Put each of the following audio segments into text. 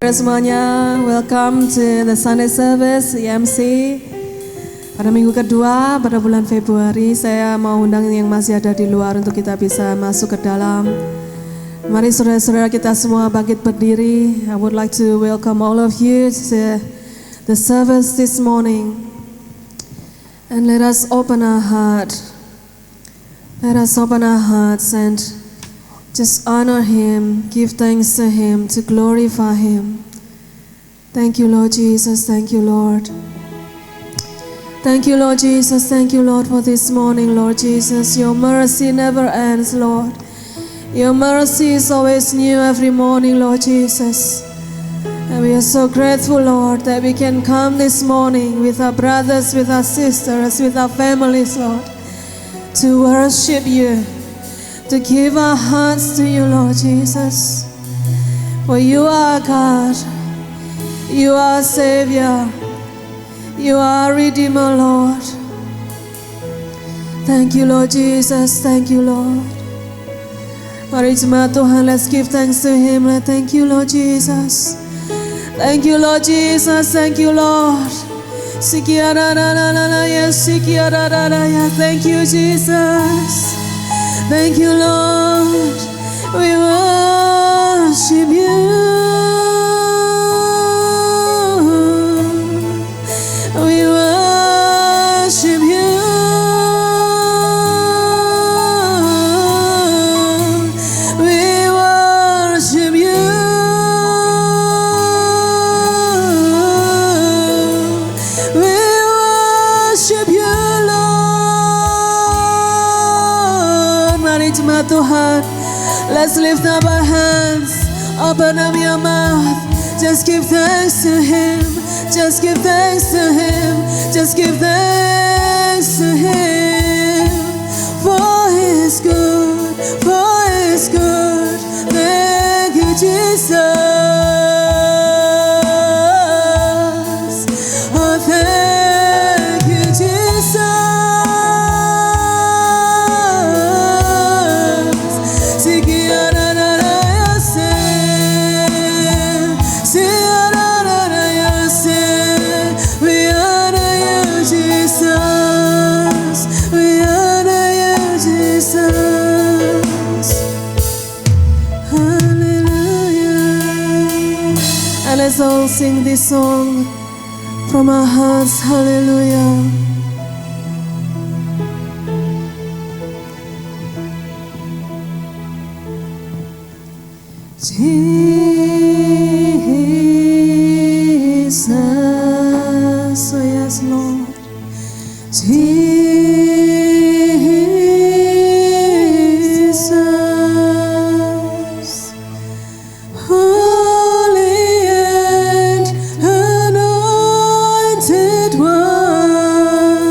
Semuanya, welcome to the Sunday service EMC. Pada minggu kedua pada bulan Februari, saya mau undang yang masih ada di luar untuk kita bisa masuk ke dalam. Mari saudara-saudara kita semua bangkit berdiri. I would like to welcome all of you to the service this morning. And let us open our heart. Let us open our hearts and just honor Him, give thanks to Him, to glorify Him. Thank you, Lord Jesus. Thank you, Lord. Thank you, Lord Jesus. Thank you, Lord, for this morning, Lord Jesus. Your mercy never ends, Lord. Your mercy is always new every morning, Lord Jesus. And we are so grateful, Lord, that we can come this morning with our brothers, with our sisters, with our families, Lord, to worship you, to give our hearts to you, Lord Jesus. For you are God, you are Savior, you are Redeemer, Lord. Thank you, Lord Jesus, thank you, Lord. Mari jemaat Tuhan, let's give thanks to Him. Thank you, Lord Jesus. Thank you, Lord Jesus, thank you, Lord. Thank you, Jesus. Thank you, Lord. We worship you. We worship you. We worship you. We worship you, Lord. Mari jemaat Tuhan, let's lift up our hands, open up your mouth, just give thanks to Him, just give thanks to Him, just give thanks to Him, for His good, for His good. Thank you, Jesus. Oh, thank you, Jesus. Let's all sing this song from our hearts. Hallelujah. Jesus, oh yes, Lord. Jesus, Holy and anointed one.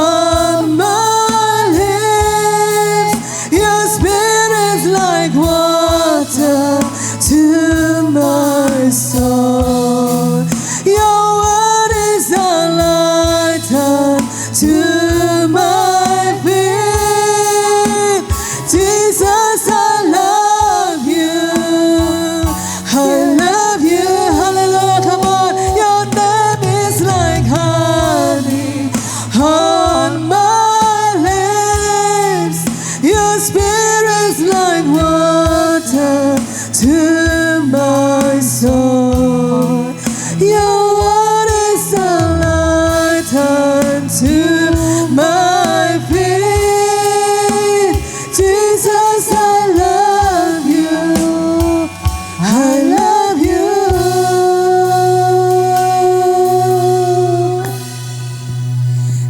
on my lips. Your spirit's like water to my soul. Your word is a light unto my feet. Jesus, I love you. I love you. Hallelujah. Come on. Your name is like honey on my lips. Your spirit's like water to my soul. Your word is a light unto my feet. Jesus, I love you. I love you.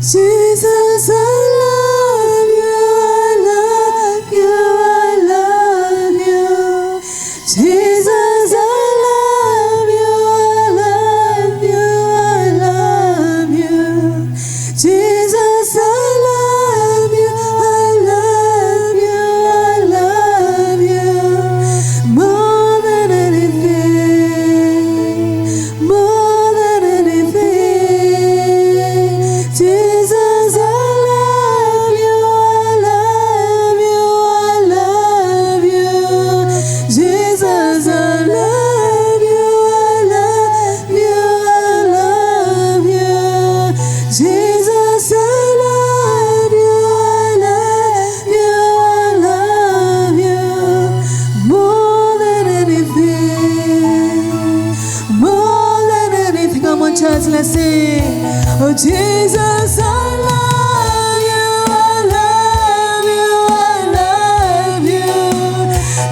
Jesus, I love you. I love you. I love you. Jesus, I love you. I love you. I love you. Jesus, I love you. I love you. I love you. More than anything. More than anything. Jesus, I love you. I love you. I love you. Jesus, I love you. I love you. I love you. Jesus, I love you. I love you. I love you. More than anything. More than anything. Come on, church, let's sing. Oh, Jesus, I love you. I love you. I love you.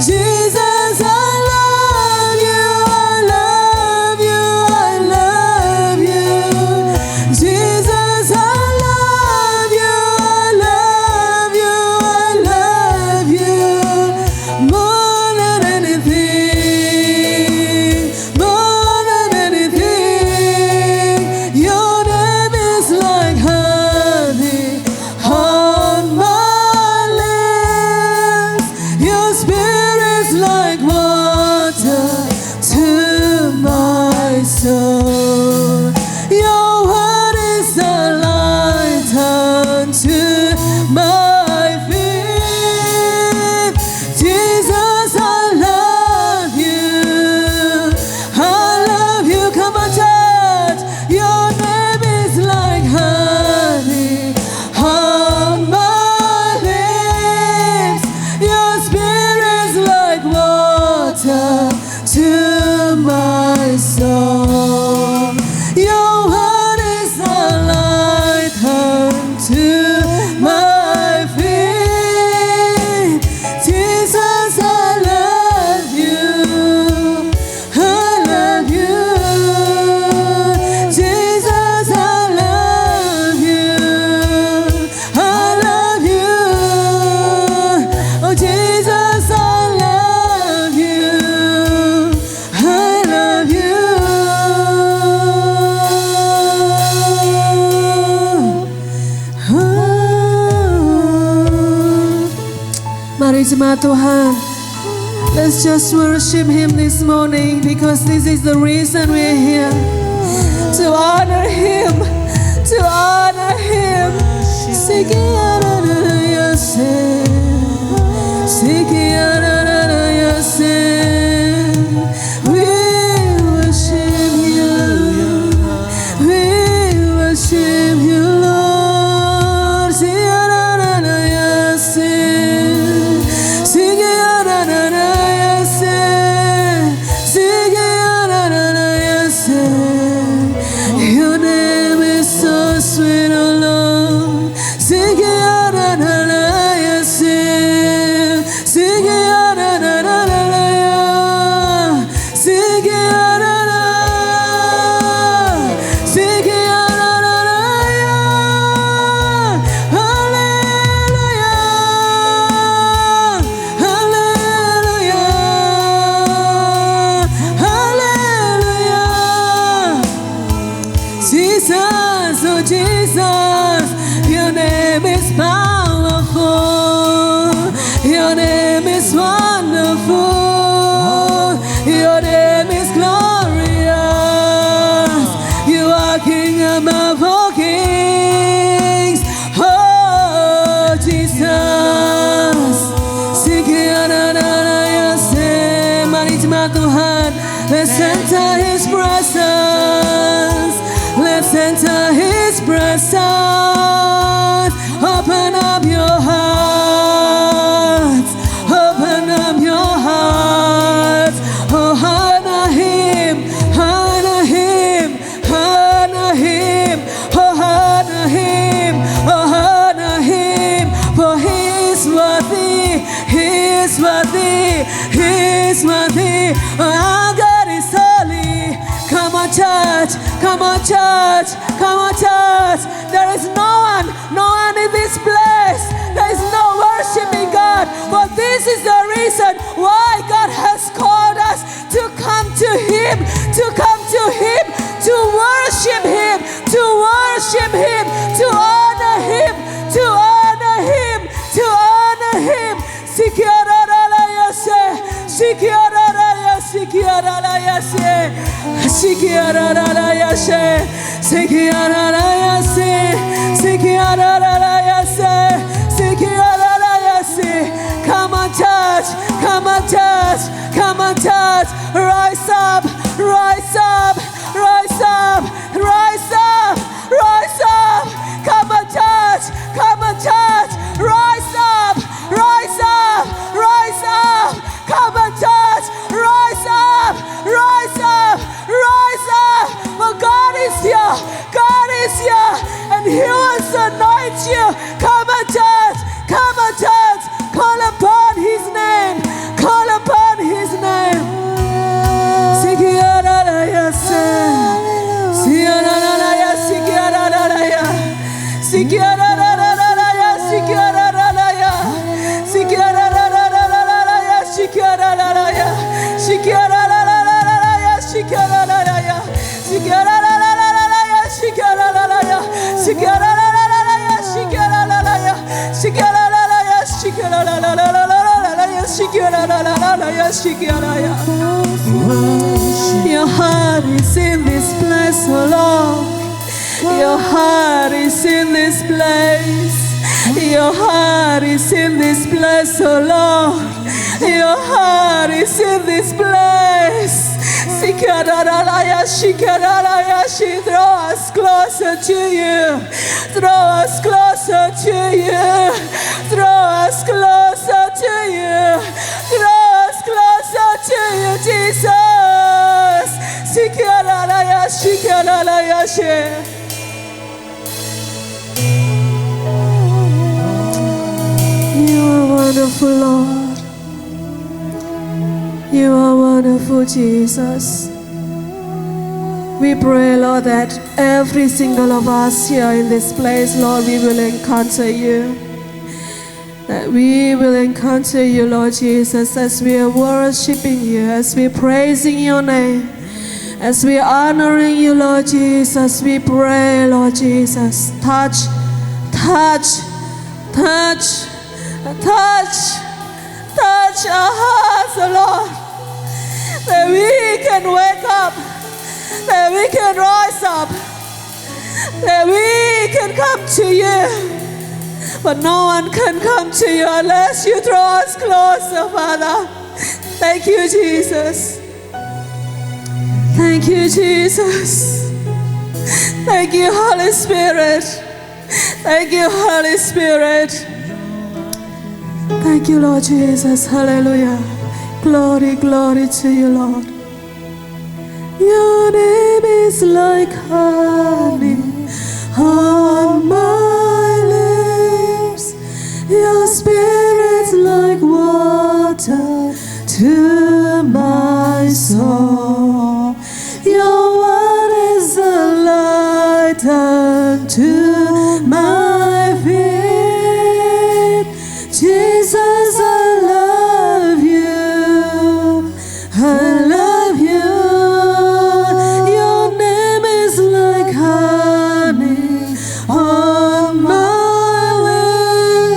Jesus, I love you. I love you. I love you. Jesus, I love you. I love you. I love you. More than anything. More than anything. Your name is like honey on my lips. Your spirit's like water to my soul. Your word is a light unto my feet. Jesus, I love you. I love you. Come on, church. Your name is like honey on my lips. Your spirit's like water to my soul. Your word is a light unto my feet. Jesus, I love you. I love you. Jesus, I love you. I love you. Oh, Jesus, I love you. I love you. Mari jemaat Tuhan, let's just worship Him this morning, because this is the reason we're here, to honor Him, to honor Him. We worship you, we worship you, Lord. Your name is so sweet, oh Lord. Our God is holy. Come on, church. Come on, church. Come on, church. There is no one in this place. There is no worshiping God. But this is the reason why God has called us to come to Him, to come to Him, to worship Him, to worship Him, to honor Him, to honor Him, to honor Him. Sikiaralayase, sikiaralayase, sikiaralayase, sikiaralayase, sikiaralayase, sikiaralayase, sikiaralayase. Come on, church, come on, church, come on, church. Rise up, rise up, rise up, rise up, rise up. Come on, church, come on, church. Rise up, rise up, rise up. Come on, church, rise up, rise up, rise up. For God is here, God is here, and He wants to anoint you. Come on, church, come on, church. Call upon His name, call upon His name. Sikiaralayase, sikiaralaya, sikiaralaya, sikiaralaya, sikiaralaya, sikiaralaya, sikiaralaya, sikiaralaya, sikiaralaya, sikiaralaya, sikiaralaya, sikiaralaya, sikiaralaya, sikiaralaya, sikiaralaya, sikiaralaya. Your heart is in this place, oh Lord. Your heart is in this place. Your heart is in this place, oh Lord. Your heart is in this place. Sikaralaya, shikaralaya, she draw us closer to you. Draw us closer to you. Draw us closer to you. Draw us closer to you, Jesus. Sikaralaya, shikaralaya, she. You are wonderful, Lord. You are wonderful, Jesus. We pray, Lord, that every single of us here in this place, Lord, we will encounter you. That we will encounter you, Lord Jesus, as we are worshiping you, as we are praising your name, as we are honoring you, Lord Jesus. We pray, Lord Jesus, touch, touch, touch, touch, touch our hearts, oh Lord, that we can wake up, that we can rise up, that we can come to you. But no one can come to you unless you draw us closer, Father. Thank you, Jesus. Thank you, Jesus. Thank you, Holy Spirit. Thank you, Holy Spirit. Thank you, Lord Jesus. Hallelujah. Glory, glory to you, Lord. Your name is like honey on my lips. Your spirit's like water to my soul. Your word is a light unto my feet. Jesus, I love you. I love you. Your name is like honey on my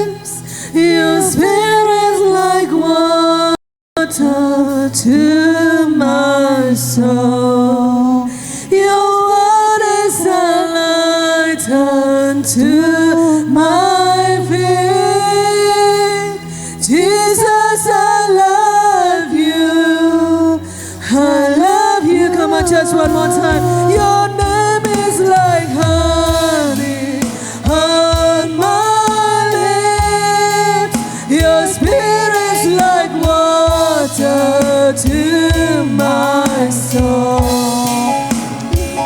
lips. Your spirit like water to my soul. Your word is a light unto my feet. Jesus, I love you. I love you. Come on, church, one more time. Your name is like honey on my lips. Your spirit's like water to my soul.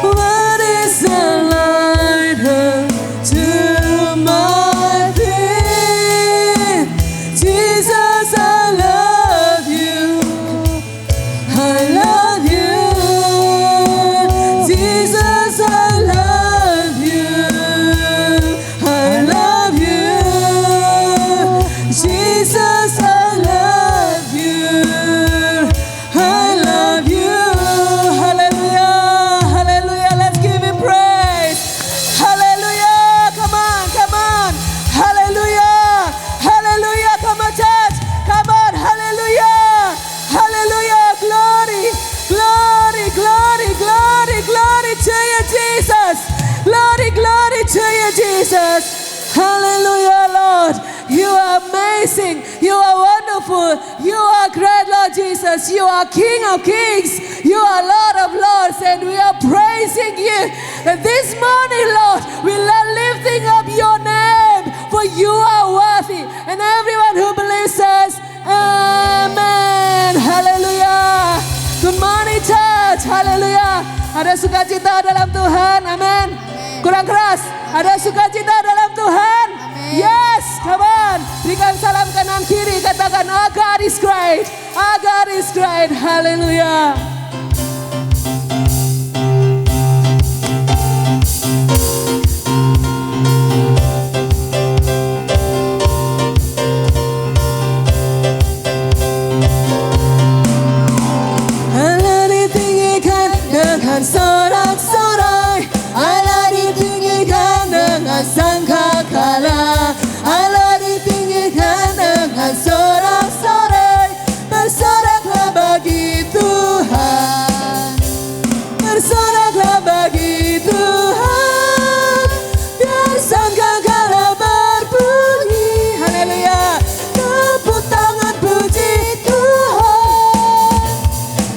What is a light unto Hallelujah, Lord. You are amazing. You are wonderful. You are great, Lord Jesus. You are King of Kings. You are Lord of Lords. And we are praising you. And this morning, Lord, we are lifting up your name. For you are worthy. And everyone who believes says, Amen. Hallelujah. Good morning, church. Hallelujah. Ada sukacita dalam Tuhan. Amin. Kurang keras. Ada sukacita dalam Tuhan. Yes, come on. Berikan salam kanan kiri. Katakan, our God is great. Our God is great. Hallelujah. Allah ditinggikan dengan sorak-sorai. Allah ditinggikan dengan sangkakala. Allah ditinggikan dengan sorak-sorai. Bersoraklah bagi Tuhan. Bersoraklah bagi Tuhan. Biar sangkakala berbunyi. Haleluya. Tepuk tangan puji Tuhan.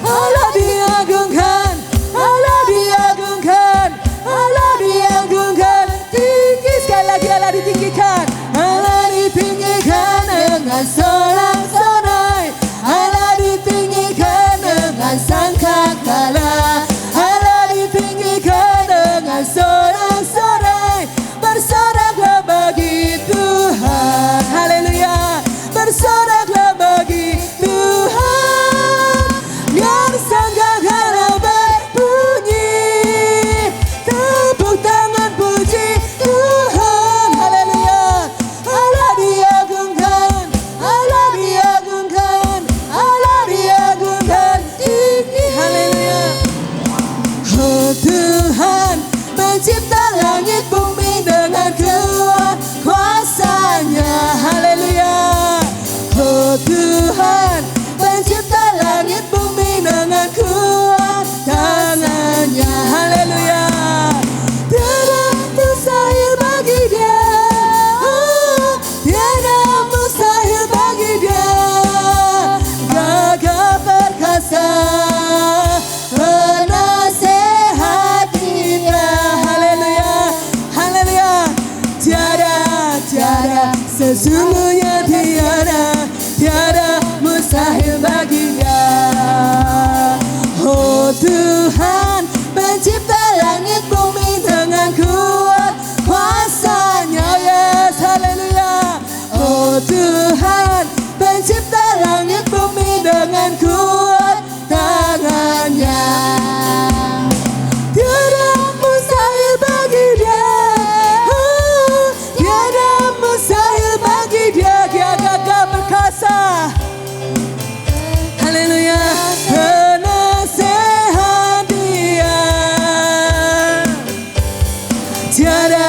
Allah diagungkan. Allah diagungkan. Allah diagungkan. Tinggi sekali lagi Allah ditinggikan. Allah ditinggikan dengan sorak-sorai. Allah ditinggikan dengan sangkakala. Allah ditinggikan dengan sorak-sorai. Bersoraklah bagi Tuhan. Haleluya. Bersoraklah bagi Tuhan. Biar sangkakala berbunyi. Tepuk tangan puji Tuhan. Haleluya. Allah diagungkan. Allah diagungkan. Allah diagungkan. Tinggi. Haleluya. Oh Tuhan, mencipta langit bumi dengan kuasa-Nya. Haleluya. Oh Tuhan, mencipta langit bumi dengan kuat tangan-Nya. Haleluya. Tiada mustahil bagi Dia. Oh, tiada mustahil bagi Dia. Gagah perkasa, penasehat Dia. Haleluya. Haleluya. Tiada sesungguhnya tiada mustahil bagi Dia. Oh Tuhan, mencipta langit bumi dengan kuasa-Nya. Yes, haleluya. Oh Tuhan, pencipta langit bumi dengan kuat tangan-Nya. Tiada mustahil bagi Dia. Oh, tiada mustahil bagi Dia. Dia gagah perkasa. Haleluya. Penasehat Dia. Tiada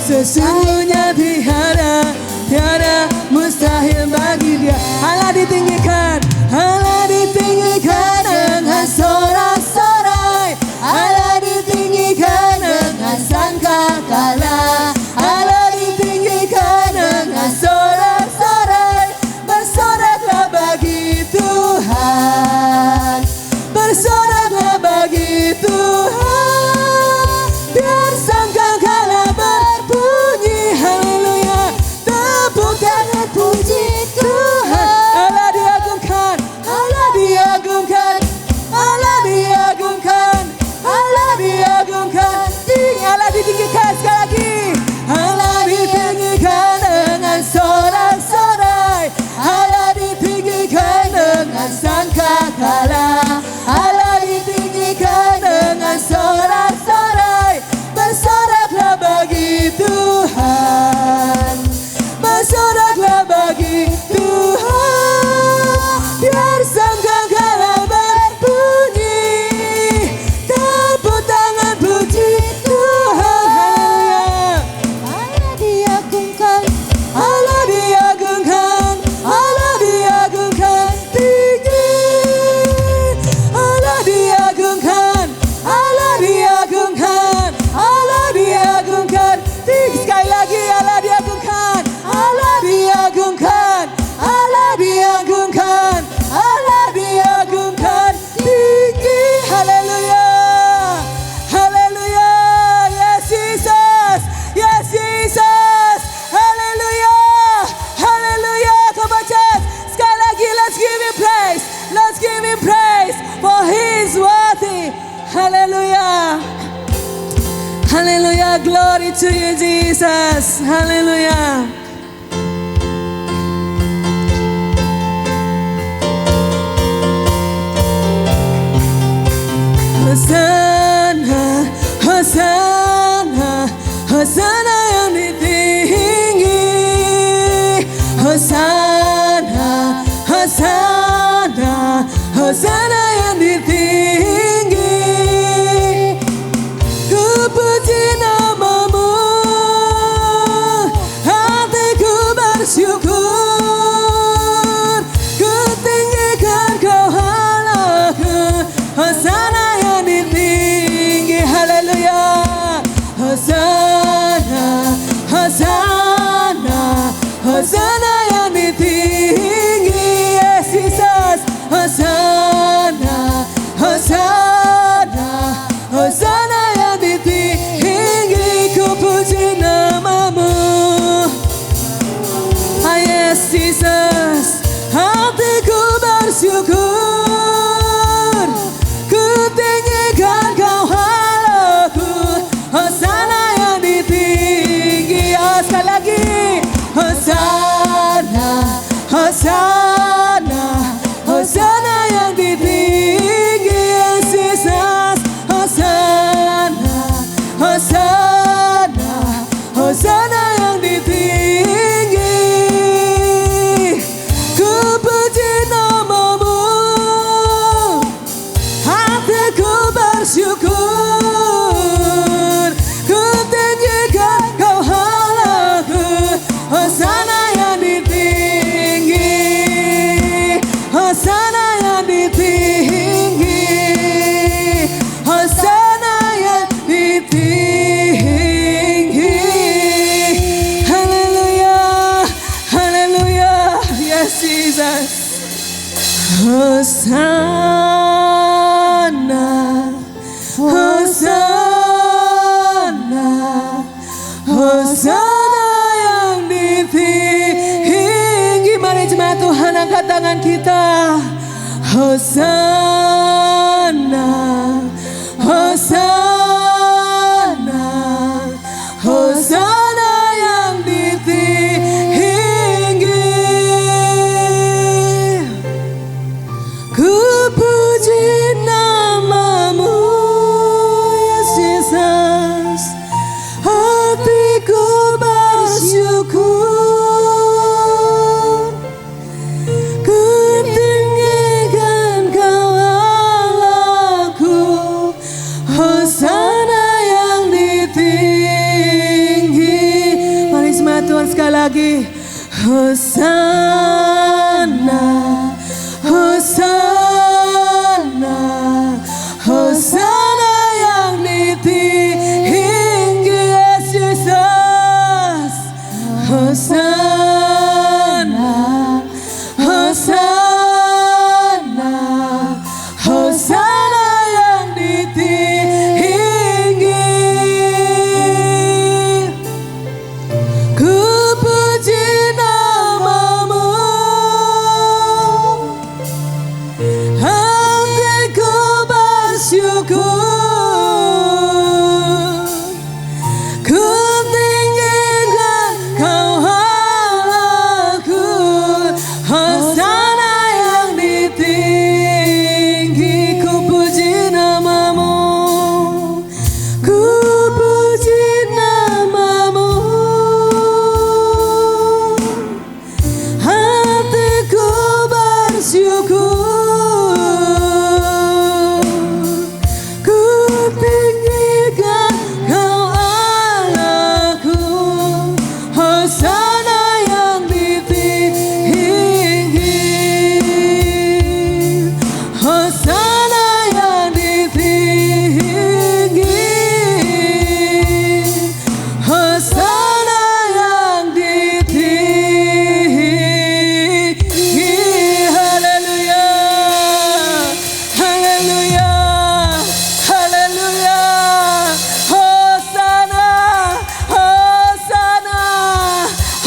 sesungguhnya tiada mustahil bagi Dia. Allah ditinggikan. Allah ditinggikan dengan sorak-sorai. Allah ditinggikan dengan sangkakala. Allah ditinggikan dengan sorak-sorai. Bersoraklah bagi Tuhan. Bersoraklah bagi Tuhan. Biar sangkakala berbunyi. Haleluya. to you, Jesus. Hallelujah. Hosanna, Hosanna, Hosanna yang tinggi. Hosanna, Hosanna, Hosanna yang tinggi. Ku puji namamu, hatiku bersyukur. Ku tinggikan kau Allahku. Hosanna yang tinggi, haleluya. Hosanna, Hosanna, Hosanna yang tinggi, yes Jesus. Hosanna, Hosanna, Hosanna yang tinggi. Ku puji namamu, ah yes Jesus. Hatiku bersyukur. Ku tinggikan kau Allahku. Hosanna yang tinggi, oh, sekali lagi. Hosanna, Hosanna, Hosanna yang tinggi, yes Jesus. Hosanna, Hosanna, Hosanna yang tinggi. Ku puji namamu, hatiku bersyukur. Ku tinggikan kau Allahku. Hosanna yang tinggi, Hosanna yang tinggi, Hosanna yang tinggi. Hallelujah, hallelujah, yes Jesus. Hosanna, Hosanna, Hosanna yang tinggi. Mari jemaat Tuhan angkat tangan kita. Hosanna, Hosanna, Hosanna yang tinggi. Ku puji namamu, yes Jesus. Hatiku bersyukur. Ku tinggikan kau Allahku. Hosanna yang tinggi. Mari jemaat Tuhan sekali lagi. Hosanna, Hosanna, Hosanna yang tinggi, yes Jesus. Hosanna, Hosanna, Hosanna yang tinggi. Ku puji namamu, hatiku bersyukur. Ku tinggikan kau Allahku. Hosanna yang tinggi. Ku puji namamu, ku puji namamu. Hatiku bersyukur. Ku tinggikan kau Allahku. Hosanna yang tinggi, Hosanna yang tinggi, Hosanna yang tinggi. Haleluya, haleluya, haleluya. Hosanna, Hosanna,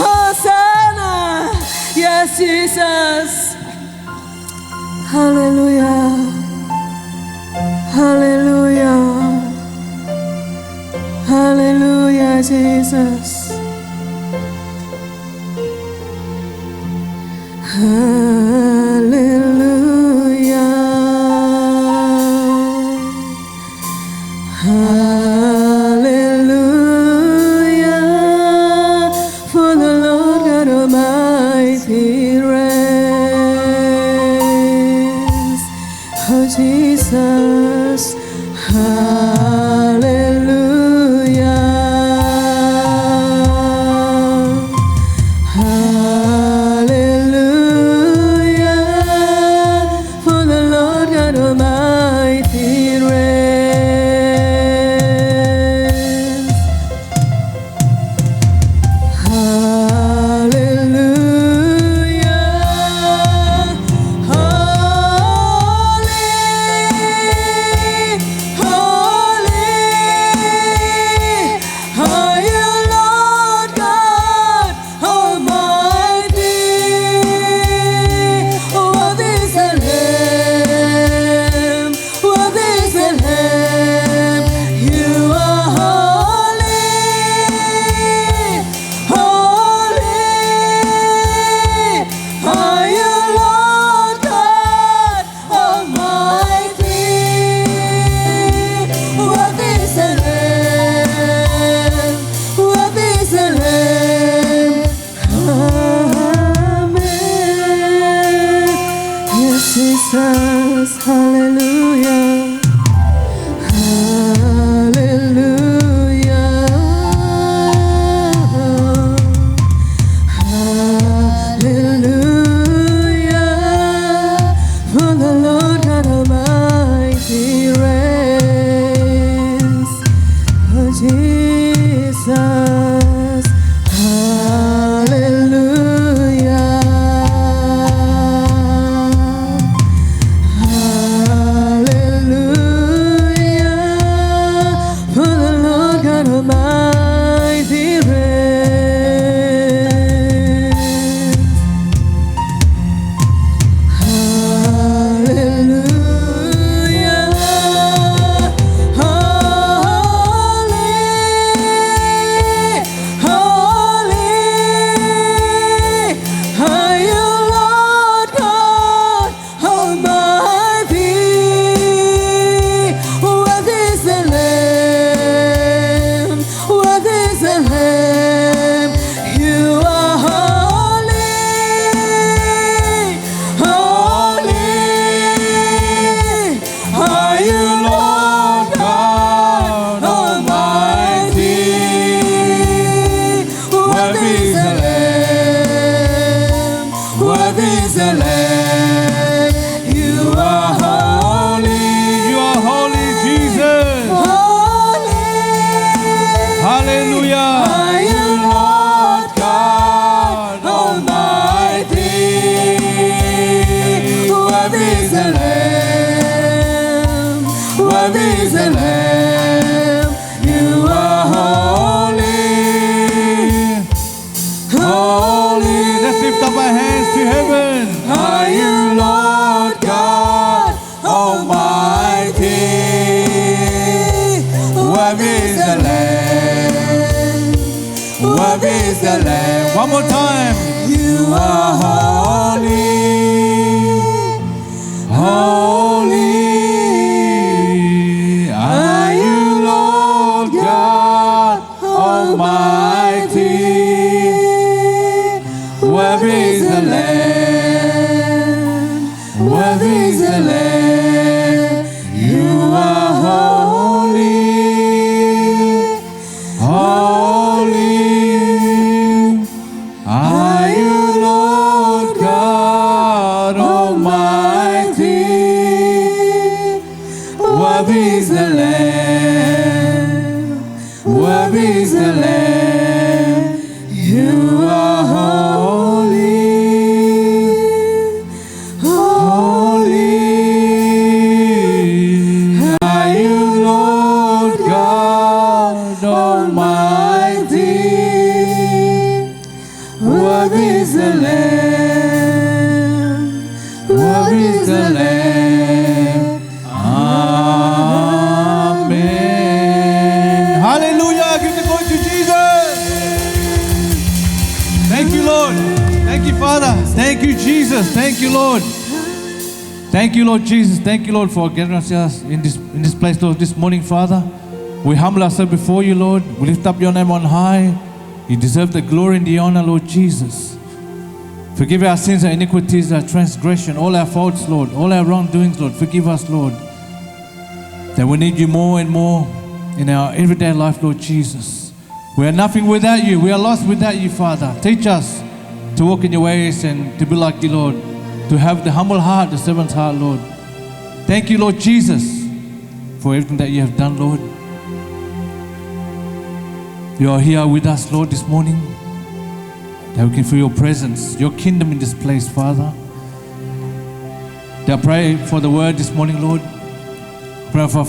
Hosanna, yes Jesus. Haleluya, haleluya, haleluya Jesus. Hallelujah. Hallelujah. For the Lord God Almighty reigns. Oh Jesus. Hallelujah. Hallelujah. For the Lord God Almighty reigns. Hallelujah. Holy, holy are you, Lord God Almighty. Worthy is the Lamb, worthy is the Lamb. You are holy, holy are you, Lord God Almighty. Worthy is the Lamb, worthy is the Lamb. Amen. Yes, Jesus, hallelujah. Hallelujah. For the Lord God Almighty reigns. Oh Jesus. Hallelujah. Hallelujah. For the Lord God Almighty reigns. Hallelujah. Holy, holy are you, Lord God Almighty. Worthy is the Lamb, worthy is the Lamb. You are holy, holy are you, Lord God Almighty. Worthy is the Lamb, worthy is the Lamb. You are holy, You are holy, Jesus. holy Hallelujah. are you, Lord God Almighty. Worthy is the Lamb, worthy is the Lamb. You are holy, holy. Let's lift up our hands to heaven. Are you, Lord God Almighty? Worthy is the Lamb, worthy is the Lamb. One more time. You are holy, holy are you, Lord God Almighty. Worthy is the Lamb, worthy is the Lamb. You are holy, holy are you, Lord God Almighty. Worthy is the Lamb, worthy is the Lamb. You are holy, holy are you, Lord God Almighty. Worthy is the Lamb, worthy is the Lamb. Amen. Hallelujah. Give the glory to Jesus. Thank you, Lord. Thank you, Father. Thank you, Jesus. Thank you, Lord. Thank you, Lord Jesus. Thank you, Lord, for getting us in this place, Lord, this morning, Father. We humble ourselves before you, Lord. We lift up your name on high. You deserve the glory and the honor, Lord Jesus. Forgive our sins, our iniquities, our transgression, all our faults, Lord, all our wrongdoings, Lord. Forgive us, Lord. That we need you more and more in our everyday life, Lord Jesus. We are nothing without you. We are lost without you, Father. Teach us to walk in your ways and to be like you, Lord. To have the humble heart, the servant's heart, Lord. Thank you, Lord Jesus, for everything that you have done, Lord. You are here with us, Lord, this morning. That we can feel your presence, your kingdom in this place, Father. That I pray for the word this morning, Lord. Pray for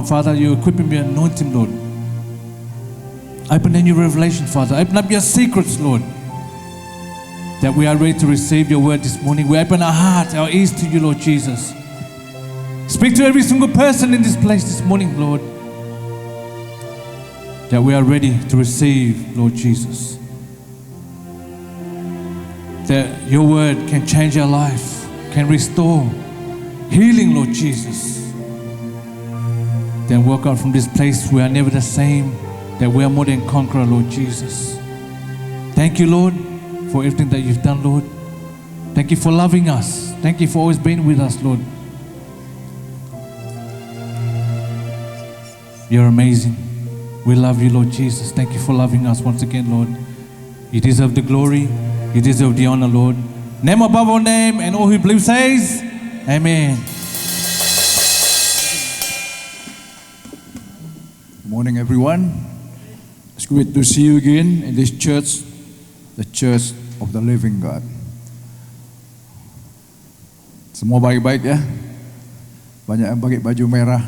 Father, you equip him, you anoint him, Lord. Open a new revelation, Father. Open up your secrets, Lord. That we are ready to receive your word this morning. We open our hearts, our ears to you, Lord Jesus. Speak to every single person in this place this morning, Lord. That we are ready to receive, Lord Jesus. That your word can change our life, can restore healing, Lord Jesus. Then walk out from this place, we are never the same, that we are more than conqueror, Lord Jesus. Thank you, Lord, for everything that you've done, Lord. Thank you for loving us. Thank you for always being with us, Lord. You're amazing. We love you, Lord Jesus. Thank you for loving us once again, Lord. You deserve the glory. You deserve the honor, Lord. Name above all name, and all who believe says, Amen. Good morning, everyone. It's great to see you again in this church, the Church of the Living God. Semua baik-baik ya. Banyak yang pakai baju merah.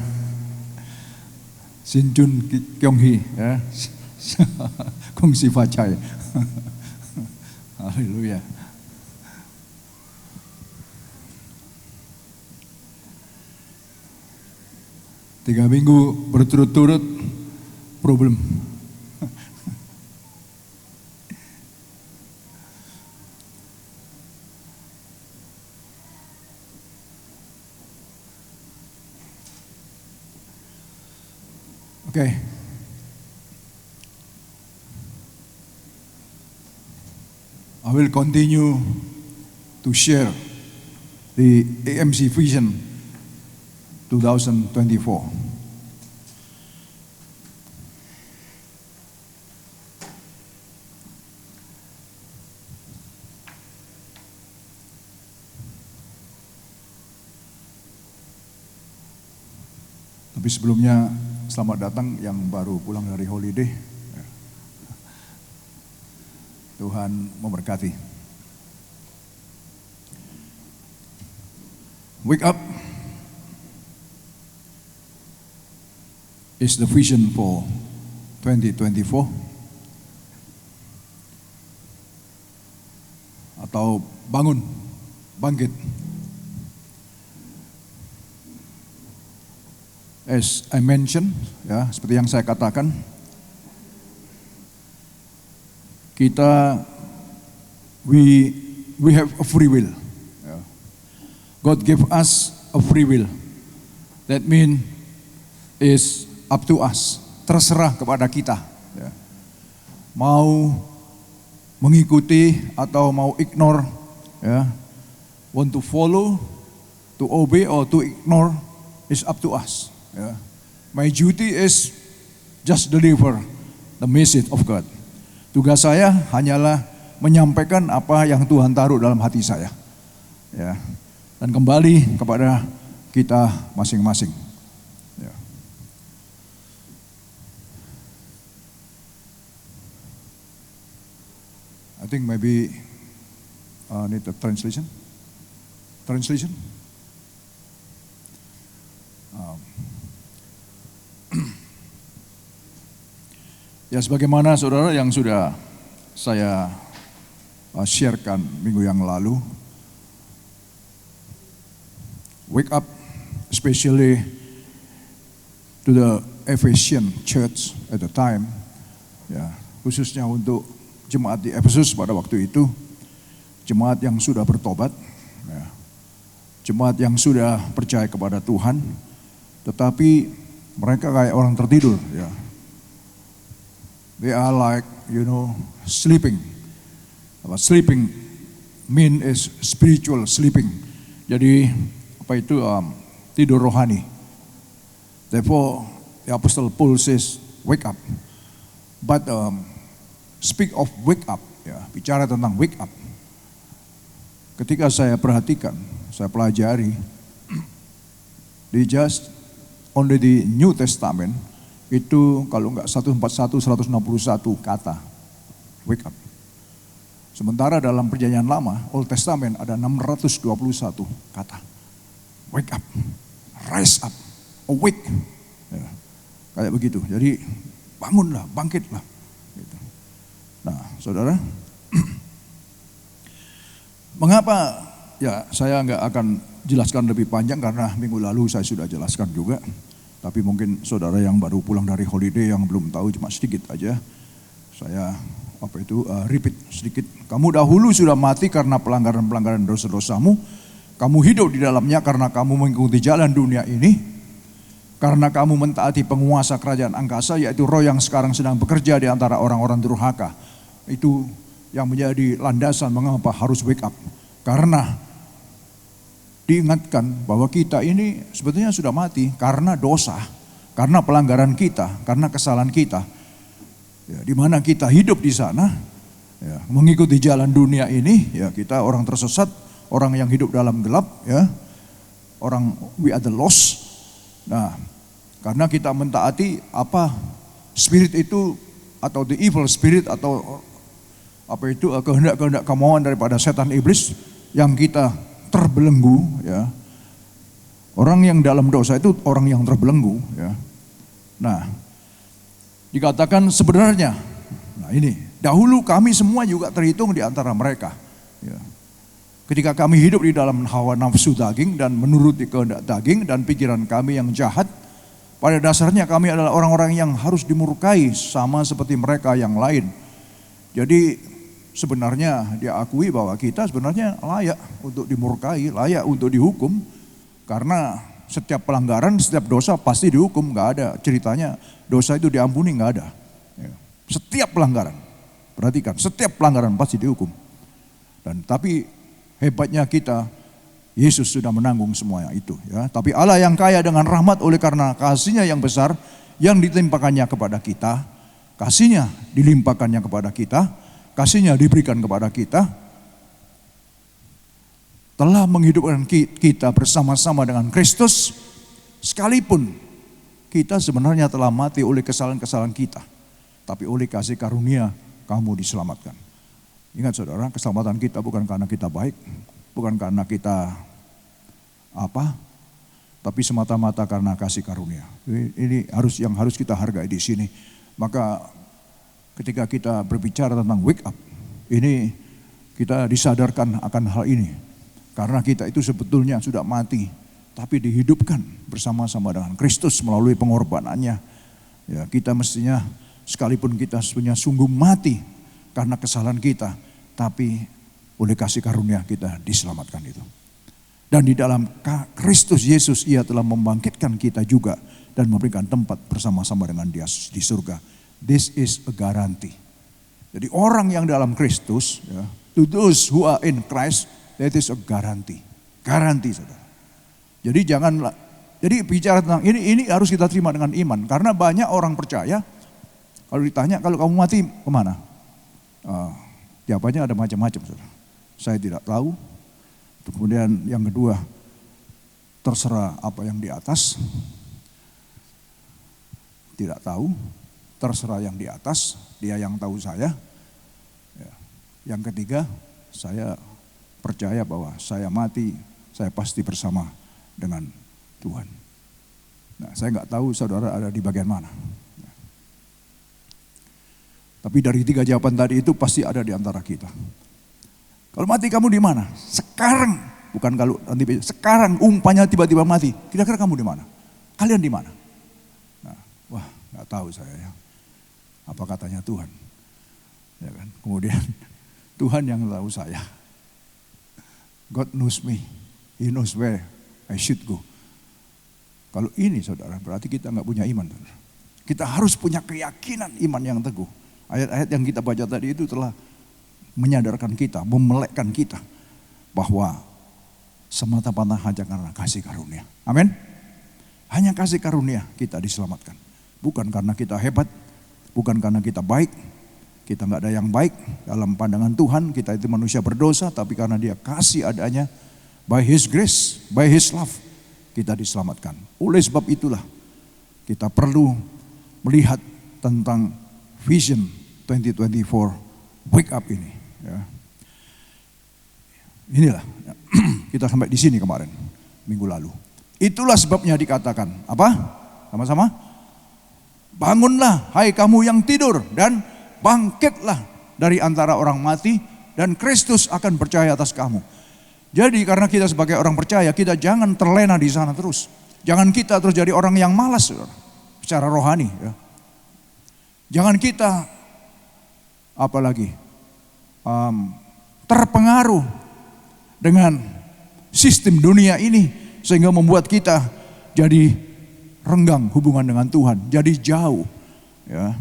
Sin Chun Kyung Hee ya. Kung Si Fa Chai. Haleluya. Tiga minggu berturut-turut problem. Okay. I will continue to share the AMC Vision 2024. Tapi sebelumnya, selamat datang yang baru pulang dari holiday. Tuhan memberkati. Wake up is the vision for 2024. Atau bangun, bangkit. As I mentioned, ya, seperti yang saya katakan, kita we have a free will. God gave us a free will. That means is up to us. Terserah kepada kita. Ya. Mau mengikuti atau mau ignore. Ya. Want to follow, to obey or to ignore is up to us. Ya. My duty is just deliver the message of God. Tugas saya hanyalah menyampaikan apa yang Tuhan taruh dalam hati saya. Ya. Dan kembali kepada kita masing-masing. Ya. I think maybe need a translation. Translation? Ya, sebagaimana saudara yang sudah saya sharekan minggu yang lalu, wake up especially to the Ephesian church at the time, ya, khususnya untuk jemaat di Efesus pada waktu itu, jemaat yang sudah bertobat, ya, jemaat yang sudah percaya kepada Tuhan, tetapi mereka kayak orang tertidur. Ya. They are like, sleeping. Sleeping mean is spiritual sleeping. Jadi tidur rohani. Therefore, the Apostle Paul says, wake up. But speak of wake up, ya, bicara tentang wake up. Ketika saya perhatikan, saya pelajari, di just only di New Testament itu kalau enggak 141, 161 kata wake up. Sementara dalam perjanjian lama, Old Testament ada 621 kata wake up, rise up, awake. Ya, kayak begitu. Jadi bangunlah, bangkitlah. Gitu. Nah, saudara, mengapa? Ya, saya nggak akan jelaskan lebih panjang karena minggu lalu saya sudah jelaskan juga. Tapi mungkin saudara yang baru pulang dari holiday yang belum tahu cuma sedikit aja. Saya repeat sedikit. Kamu dahulu sudah mati karena pelanggaran-pelanggaran dosa-dosamu. Kamu hidup di dalamnya karena kamu mengikuti jalan dunia ini. Karena kamu mentaati penguasa kerajaan angkasa, yaitu roh yang sekarang sedang bekerja di antara orang-orang durhaka. Itu yang menjadi landasan mengapa harus wake up. Karena diingatkan bahwa kita ini sebetulnya sudah mati karena dosa, karena pelanggaran kita, karena kesalahan kita. Ya, di mana kita hidup di sana, ya, mengikuti jalan dunia ini, ya kita orang tersesat, orang yang hidup dalam gelap, ya, orang we are the lost. Nah, karena kita mentaati spirit itu atau the evil spirit atau kehendak-kehendak kemauan daripada setan iblis yang kita terbelenggu, ya. Orang yang dalam dosa itu orang yang terbelenggu, ya. Nah, dikatakan sebenarnya, nah ini, dahulu kami semua juga terhitung di antara mereka, ya. Ketika kami hidup di dalam hawa nafsu daging dan menuruti kehendak daging dan pikiran kami yang jahat, pada dasarnya kami adalah orang-orang yang harus dimurkai sama seperti mereka yang lain. Jadi sebenarnya dia akui bahwa kita sebenarnya layak untuk dimurkai, layak untuk dihukum. Karena setiap pelanggaran, setiap dosa pasti dihukum, gak ada ceritanya dosa itu diampuni, gak ada. Setiap pelanggaran, perhatikan, setiap pelanggaran pasti dihukum. Dan tapi hebatnya kita, Yesus sudah menanggung semuanya itu. Ya. Tapi Allah yang kaya dengan rahmat oleh karena kasih-Nya yang besar yang ditimpakannya kepada kita, kasih-Nya dilimpahkannya kepada kita, kasih-Nya diberikan kepada kita, telah menghidupkan kita bersama-sama dengan Kristus, sekalipun kita sebenarnya telah mati oleh kesalahan-kesalahan kita, tapi oleh kasih karunia kamu diselamatkan. Ingat saudara, keselamatan kita bukan karena kita baik, bukan karena kita tapi semata-mata karena kasih karunia. Ini yang harus kita hargai di sini. Maka ketika kita berbicara tentang wake up, ini kita disadarkan akan hal ini. Karena kita itu sebetulnya sudah mati, tapi dihidupkan bersama-sama dengan Kristus melalui pengorbanannya. Ya, kita mestinya sekalipun kita sebenarnya sungguh mati karena kesalahan kita, tapi oleh kasih karunia kita diselamatkan itu. Dan di dalam Kristus Yesus Ia telah membangkitkan kita juga dan memberikan tempat bersama-sama dengan Dia di surga. This is a guarantee. Jadi orang yang dalam Kristus, ya, to those who are in Christ, that is a guarantee. Garanti, saudara. Jadi jadi bicara tentang ini harus kita terima dengan iman. Karena banyak orang percaya, kalau ditanya kalau kamu mati kemana? Jawabannya ada macam-macam, saudara. Saya tidak tahu. Kemudian yang kedua, terserah apa yang di atas. Tidak tahu, terserah yang di atas, Dia yang tahu saya. Ya. Yang ketiga, saya percaya bahwa saya mati, saya pasti bersama dengan Tuhan. Nah, saya nggak tahu saudara ada di bagian mana. Ya. Tapi dari 3 jawaban tadi itu pasti ada di antara kita. Kalau mati kamu di mana? Sekarang, bukan kalau nanti. Sekarang umpamanya tiba-tiba mati. Kira-kira kamu di mana? Kalian di mana? Nah, wah, nggak tahu saya ya. Apa katanya Tuhan? Ya kan? Kemudian Tuhan yang tahu saya. God knows me. He knows where I should go. Kalau ini saudara, berarti kita nggak punya iman. Saudara. Kita harus punya keyakinan iman yang teguh. Ayat-ayat yang kita baca tadi itu telah menyadarkan kita, memelekkan kita bahwa semata-mata hanya karena kasih karunia. Amin. Hanya kasih karunia kita diselamatkan. Bukan karena kita hebat, bukan karena kita baik. Kita nggak ada yang baik dalam pandangan Tuhan. Kita itu manusia berdosa, tapi karena Dia kasih adanya, by His grace, by His love, kita diselamatkan. Oleh sebab itulah kita perlu melihat tentang Vision 2024 Wake Up ini. Ya. Inilah kita sampai di sini kemarin minggu lalu. Itulah sebabnya dikatakan apa? Sama-sama. Bangunlah hai kamu yang tidur dan bangkitlah dari antara orang mati dan Kristus akan percaya atas kamu. Jadi karena kita sebagai orang percaya, kita jangan terlena di sana terus. Jangan kita terus jadi orang yang malas secara rohani. Ya. Jangan kita apalagi terpengaruh dengan sistem dunia ini sehingga membuat kita jadi renggang hubungan dengan Tuhan, jadi jauh. Ya.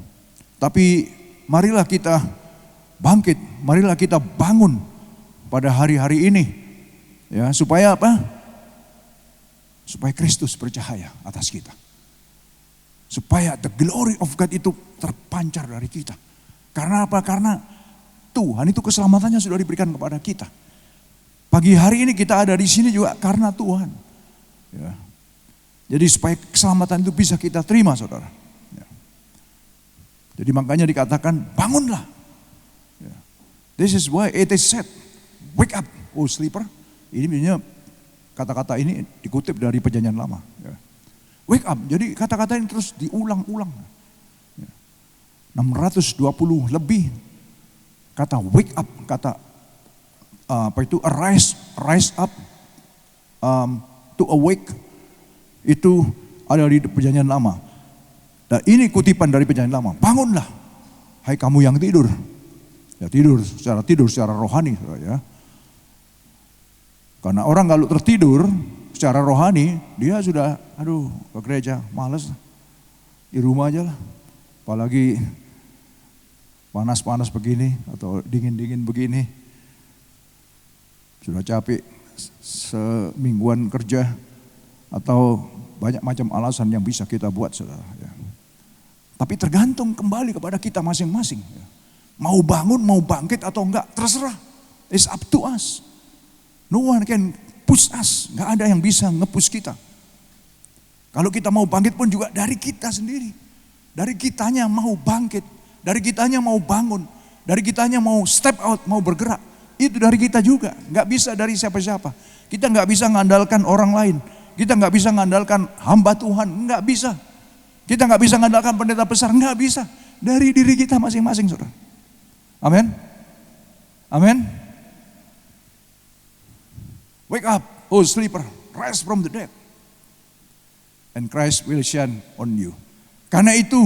Tapi marilah kita bangkit, marilah kita bangun pada hari-hari ini, ya supaya apa? Supaya Kristus bercahaya atas kita, supaya the glory of God itu terpancar dari kita. Karena apa? Karena Tuhan itu keselamatannya sudah diberikan kepada kita. Pagi hari ini kita ada di sini juga karena Tuhan. Ya. Jadi supaya keselamatan itu bisa kita terima, saudara. Ya. Jadi makanya dikatakan bangunlah. Ya. This is why it is said, wake up, oh sleeper. Ini sebenarnya kata-kata ini dikutip dari Perjanjian Lama. Ya. Wake up. Jadi kata-kata ini terus diulang-ulang. Ya. 620 lebih kata wake up, kata apa itu rise up. To awake itu ada di Perjanjian Lama. Dan ini kutipan dari Perjanjian Lama. Bangunlah, hai kamu yang tidur. Ya tidur secara rohani, ya. Karena orang kalau tertidur secara rohani, dia sudah, ke gereja, malas, di rumah aja lah. Apalagi panas-panas begini atau dingin-dingin begini, sudah capek. Semingguan kerja atau banyak macam alasan yang bisa kita buat, saudara. Ya. Tapi tergantung kembali kepada kita masing-masing. Ya. Mau bangun, mau bangkit atau enggak, terserah. It's up to us. No one can push us. Enggak ada yang bisa nge-push kita. Kalau kita mau bangkit pun juga dari kita sendiri. Dari kitanya mau bangkit. Dari kitanya mau bangun. Dari kitanya mau step out, mau bergerak. Itu dari kita juga, nggak bisa dari siapa-siapa. Kita nggak bisa mengandalkan orang lain. Kita nggak bisa mengandalkan hamba Tuhan, nggak bisa. Kita nggak bisa mengandalkan pendeta besar, nggak bisa. Dari diri kita masing-masing, saudara. Amin. Amin. Wake up, oh sleeper, rise from the dead, and Christ will shine on you. Karena itu,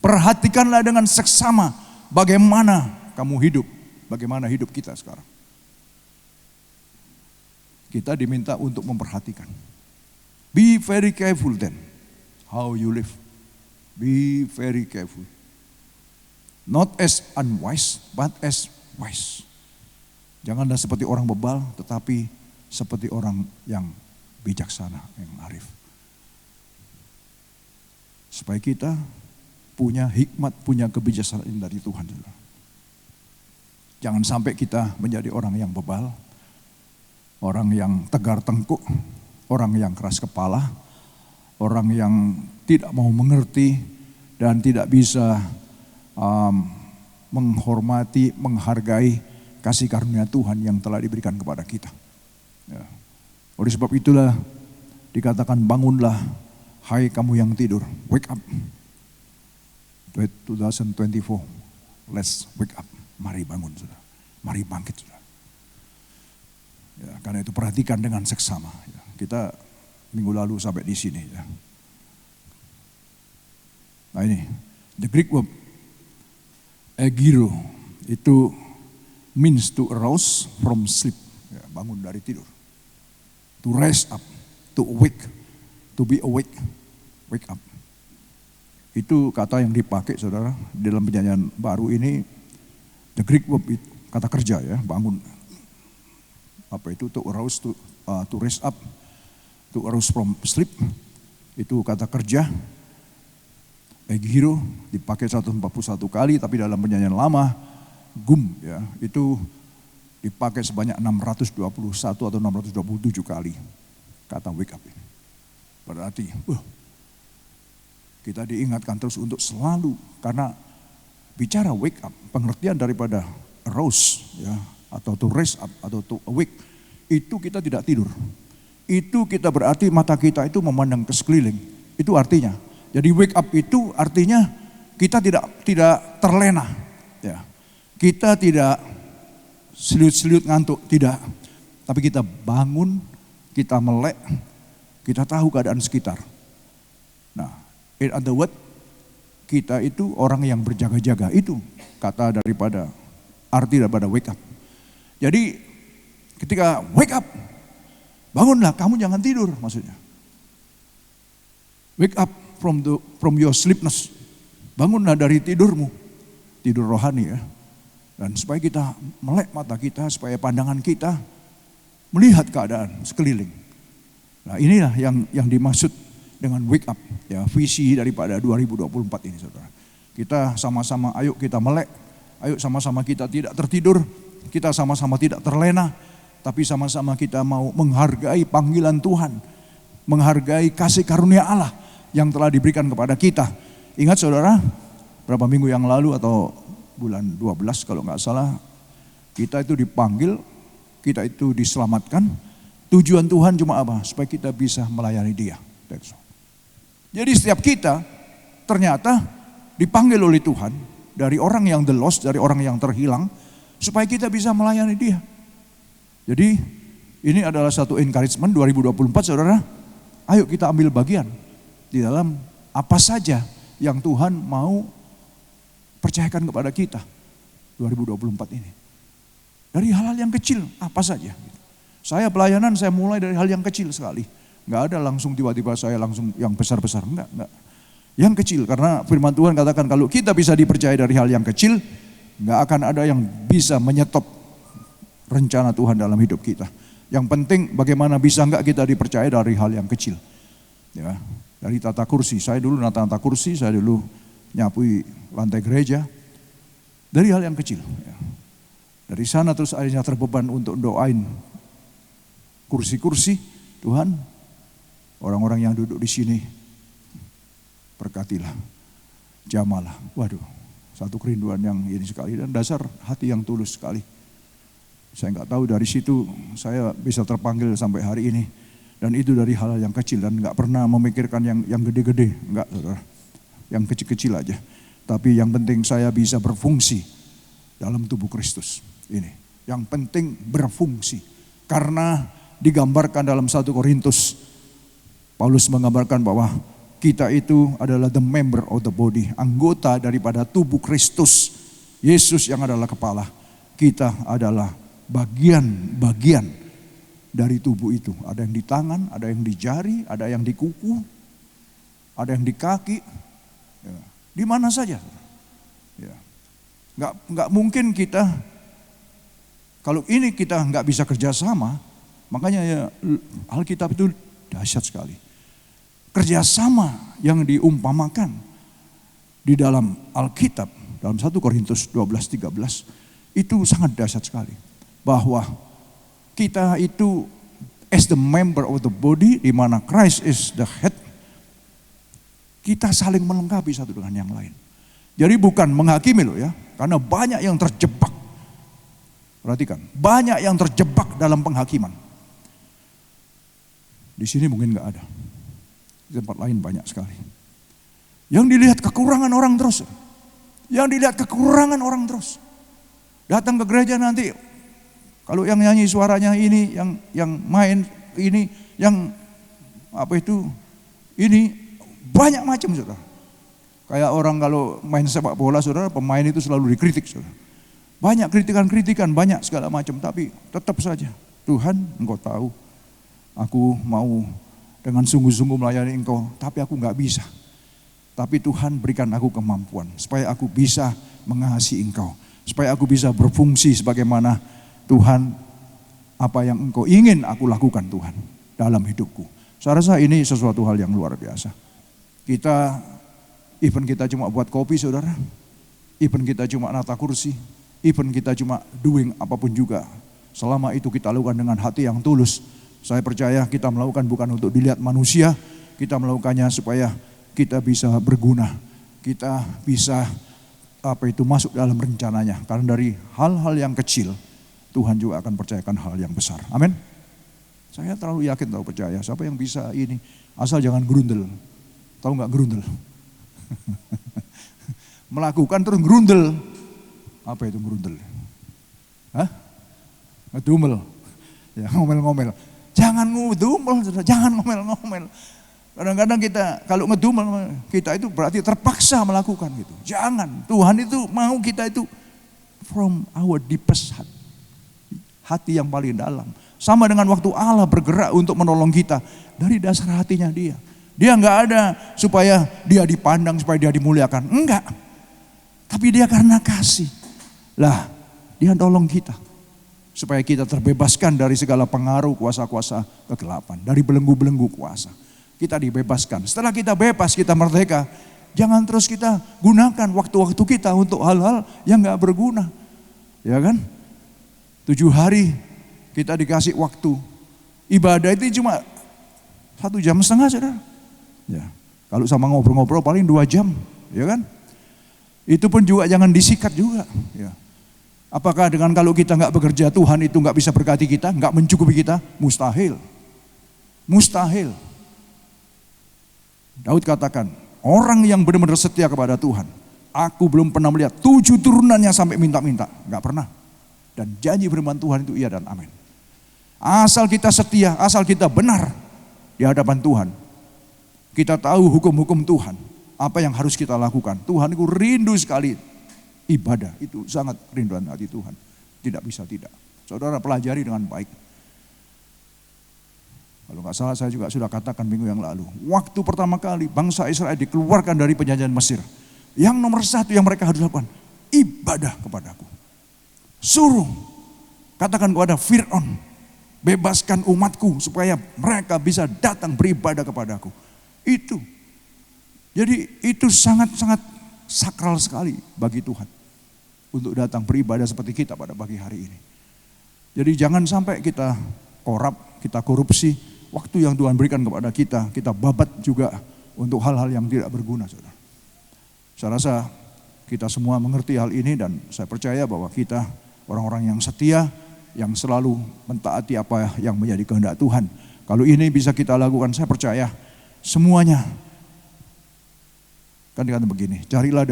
perhatikanlah dengan seksama bagaimana kamu hidup, bagaimana hidup kita sekarang. Kita diminta untuk memperhatikan. Be very careful then how you live. Be very careful. Not as unwise, but as wise. Janganlah seperti orang bebal, tetapi seperti orang yang bijaksana, yang arif. Supaya kita punya hikmat, punya kebijaksanaan dari Tuhan. Jangan sampai kita menjadi orang yang bebal, orang yang tegar tengkuk, orang yang keras kepala, orang yang tidak mau mengerti dan tidak bisa menghormati, menghargai kasih karunia Tuhan yang telah diberikan kepada kita. Ya. Oleh sebab itulah dikatakan bangunlah hai kamu yang tidur, wake up. 2024, let's wake up. Mari bangun, saudara. Mari bangkit, saudara. Ya, karena itu perhatikan dengan seksama. Ya. Kita minggu lalu sampai di sini. Ya. Nah ini, the Greek word Egiro itu means to arouse from sleep, ya, bangun dari tidur. To rise up, to awake, to be awake, wake up. Itu kata yang dipakai saudara dalam perjanjian baru ini, the Greek verb, kata kerja ya, bangun. Apa itu? To arouse, to raise up, to arouse from sleep. Itu kata kerja. Egiro dipakai 141 kali, tapi dalam perjanjian lama, gum ya, itu dipakai sebanyak 621 atau 627 kali. Kata wake up ini. Berarti, kita diingatkan terus untuk selalu, karena bicara wake up, pengertian daripada arouse ya, atau to raise up atau to awake, itu kita tidak tidur. Itu kita berarti mata kita itu memandang ke sekeliling. Itu artinya. Jadi wake up itu artinya kita tidak terlena. Ya. Kita tidak seliut-seliut ngantuk, tidak. Tapi kita bangun, kita melek, kita tahu keadaan sekitar. Nah, in other words, kita itu orang yang berjaga-jaga. Itu kata daripada, arti daripada wake up. Jadi ketika wake up, bangunlah, kamu jangan tidur maksudnya. Wake up from your sleepness. Bangunlah dari tidurmu. Tidur rohani ya. Dan supaya kita melek mata kita, supaya pandangan kita melihat keadaan sekeliling. Nah inilah yang dimaksud dengan wake up. Ya, visi daripada 2024 ini saudara. Kita sama-sama ayo kita melek. Ayo sama-sama kita tidak tertidur. Kita sama-sama tidak terlena. Tapi sama-sama kita mau menghargai panggilan Tuhan. Menghargai kasih karunia Allah yang telah diberikan kepada kita. Ingat saudara, berapa minggu yang lalu atau bulan 12 kalau nggak salah, kita itu dipanggil, kita itu diselamatkan. Tujuan Tuhan cuma apa? Supaya kita bisa melayani Dia. Jadi setiap kita ternyata dipanggil oleh Tuhan dari orang yang the lost, dari orang yang terhilang, supaya kita bisa melayani Dia. Jadi ini adalah satu encouragement 2024 saudara. Ayo kita ambil bagian di dalam apa saja yang Tuhan mau percayakan kepada kita 2024 ini. Dari hal-hal yang kecil, apa saja. Saya pelayanan, saya mulai dari hal yang kecil sekali. Enggak ada langsung tiba-tiba saya langsung yang besar-besar, enggak. Yang kecil, karena firman Tuhan katakan kalau kita bisa dipercaya dari hal yang kecil, enggak akan ada yang bisa menyetop rencana Tuhan dalam hidup kita. Yang penting bagaimana bisa enggak kita dipercaya dari hal yang kecil. Ya. Dari tata kursi, saya dulu tata kursi, saya dulu nyapui lantai gereja. Dari hal yang kecil. Ya. Dari sana terus akhirnya terbeban untuk doain kursi-kursi. Tuhan, orang-orang yang duduk di sini, berkatilah, jamalah. Waduh, satu kerinduan yang ini sekali dan dasar hati yang tulus sekali. Saya nggak tahu dari situ saya bisa terpanggil sampai hari ini. Dan itu dari hal yang kecil dan nggak pernah memikirkan yang gede-gede, nggak saudara. Yang kecil-kecil aja. Tapi yang penting saya bisa berfungsi dalam tubuh Kristus ini. Yang penting berfungsi. Karena digambarkan dalam 1 Korintus, Paulus menggambarkan bahwa kita itu adalah the member of the body, anggota daripada tubuh Kristus. Yesus yang adalah kepala, kita adalah bagian-bagian dari tubuh itu. Ada yang di tangan, ada yang di jari, ada yang di kuku, ada yang di kaki, ya. Di mana saja. Ya. Nggak mungkin kita, kalau ini kita nggak bisa kerjasama, makanya ya, Alkitab itu dahsyat sekali. Kerjasama yang diumpamakan di dalam Alkitab, dalam 1 Korintus 12-13, itu sangat dahsyat sekali. Bahwa kita itu as the member of the body, di mana Christ is the head, kita saling melengkapi satu dengan yang lain. Jadi bukan menghakimi loh ya, karena banyak yang terjebak. Perhatikan, banyak yang terjebak dalam penghakiman. Di sini mungkin nggak ada, di tempat lain banyak sekali. Yang dilihat kekurangan orang terus, Datang ke gereja nanti, kalau yang nyanyi suaranya ini, yang main ini, yang apa itu, ini banyak macam saudara. Kayak orang kalau main sepak bola, saudara, pemain itu selalu dikritik, saudara. Banyak kritikan-kritikan, banyak segala macam, tapi tetap saja, Tuhan, Engkau tahu, aku mau dengan sungguh-sungguh melayani Engkau, tapi aku nggak bisa. Tapi Tuhan berikan aku kemampuan, supaya aku bisa mengasihi Engkau, supaya aku bisa berfungsi sebagaimana Tuhan, apa yang Engkau ingin aku lakukan Tuhan dalam hidupku. Saya rasa ini sesuatu hal yang luar biasa. Kita, even kita cuma buat kopi, saudara, even kita cuma nata kursi, even kita cuma doing apapun juga, selama itu kita lakukan dengan hati yang tulus, saya percaya kita melakukan bukan untuk dilihat manusia, kita melakukannya supaya kita bisa berguna, kita bisa masuk dalam rencananya. Karena dari hal-hal yang kecil, Tuhan juga akan percayakan hal yang besar. Amin. Saya terlalu yakin, tahu percaya, siapa yang bisa ini, asal jangan gerundel. Tahu nggak gerundel? Melakukan terus gerundel. Apa itu gerundel? Hah? Ngedumel. Ya, ngomel-ngomel. Jangan ngedumel, jangan ngomel-ngomel. Kadang-kadang kita kalau ngedumel, kita itu berarti terpaksa melakukan gitu. Jangan. Tuhan itu mau kita itu from our deepest heart. Hati yang paling dalam. Sama dengan waktu Allah bergerak untuk menolong kita dari dasar hatinya Dia. Dia nggak ada supaya Dia dipandang, supaya Dia dimuliakan. Enggak. Tapi Dia karena kasih. Lah, Dia nolong kita. Supaya kita terbebaskan dari segala pengaruh kuasa-kuasa kegelapan. Dari belenggu-belenggu kuasa. Kita dibebaskan. Setelah kita bebas, kita merdeka. Jangan terus kita gunakan waktu-waktu kita untuk hal-hal yang nggak berguna. Ya kan? 7 hari kita dikasih waktu. Ibadah itu cuma 1,5 jam, saudara. Ya, kalau sama ngobrol-ngobrol paling 2 jam, ya kan? Itu pun juga jangan disikat juga. Ya. Apakah dengan kalau kita nggak bekerja Tuhan itu nggak bisa berkati kita, nggak mencukupi kita? Mustahil. Mustahil. Daud katakan, orang yang benar-benar setia kepada Tuhan, aku belum pernah melihat 7 turunannya sampai minta-minta, nggak pernah. Dan janji firman Tuhan itu iya dan amin. Asal kita setia, asal kita benar di hadapan Tuhan. Kita tahu hukum-hukum Tuhan, apa yang harus kita lakukan. Tuhan itu rindu sekali ibadah, itu sangat rinduan hati Tuhan. Tidak bisa tidak. Saudara pelajari dengan baik. Kalau nggak salah saya juga sudah katakan minggu yang lalu. Waktu pertama kali bangsa Israel dikeluarkan dari penjajahan Mesir. Yang nomor 1 yang mereka harus lakukan, ibadah kepadaku. Suruh, katakan kepada Fir'aun, bebaskan umatku supaya mereka bisa datang beribadah kepadaku. Itu. Jadi itu sangat-sangat sakral sekali bagi Tuhan. Untuk datang beribadah seperti kita pada pagi hari ini. Jadi jangan sampai kita korup, kita korupsi waktu yang Tuhan berikan kepada kita. Kita babat juga untuk hal-hal yang tidak berguna, saudara. Saya rasa kita semua mengerti hal ini dan saya percaya bahwa kita orang-orang yang setia, yang selalu mentaati apa yang menjadi kehendak Tuhan. Kalau ini bisa kita lakukan, saya percaya semuanya. Kan dikatakan begini, carilah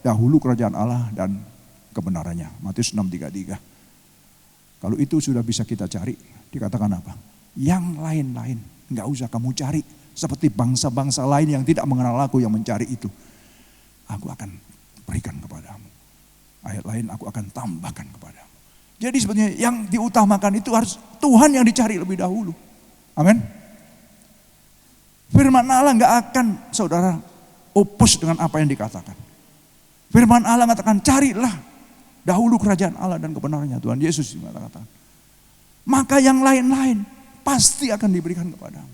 dahulu kerajaan Allah dan kebenarannya. Matius 6:33. Kalau itu sudah bisa kita cari, dikatakan apa? Yang lain-lain, enggak usah kamu cari. Seperti bangsa-bangsa lain yang tidak mengenal aku yang mencari itu. Aku akan berikan kepadamu. Ayat lain, aku akan tambahkan kepadamu. Jadi sebenarnya yang diutamakan itu harus Tuhan yang dicari lebih dahulu. Amin. Firman Allah nggak akan, saudara, opus dengan apa yang dikatakan. Firman Allah mengatakan, carilah dahulu kerajaan Allah dan kebenarannya. Tuhan Yesus mengatakan. Maka yang lain-lain pasti akan diberikan kepadamu.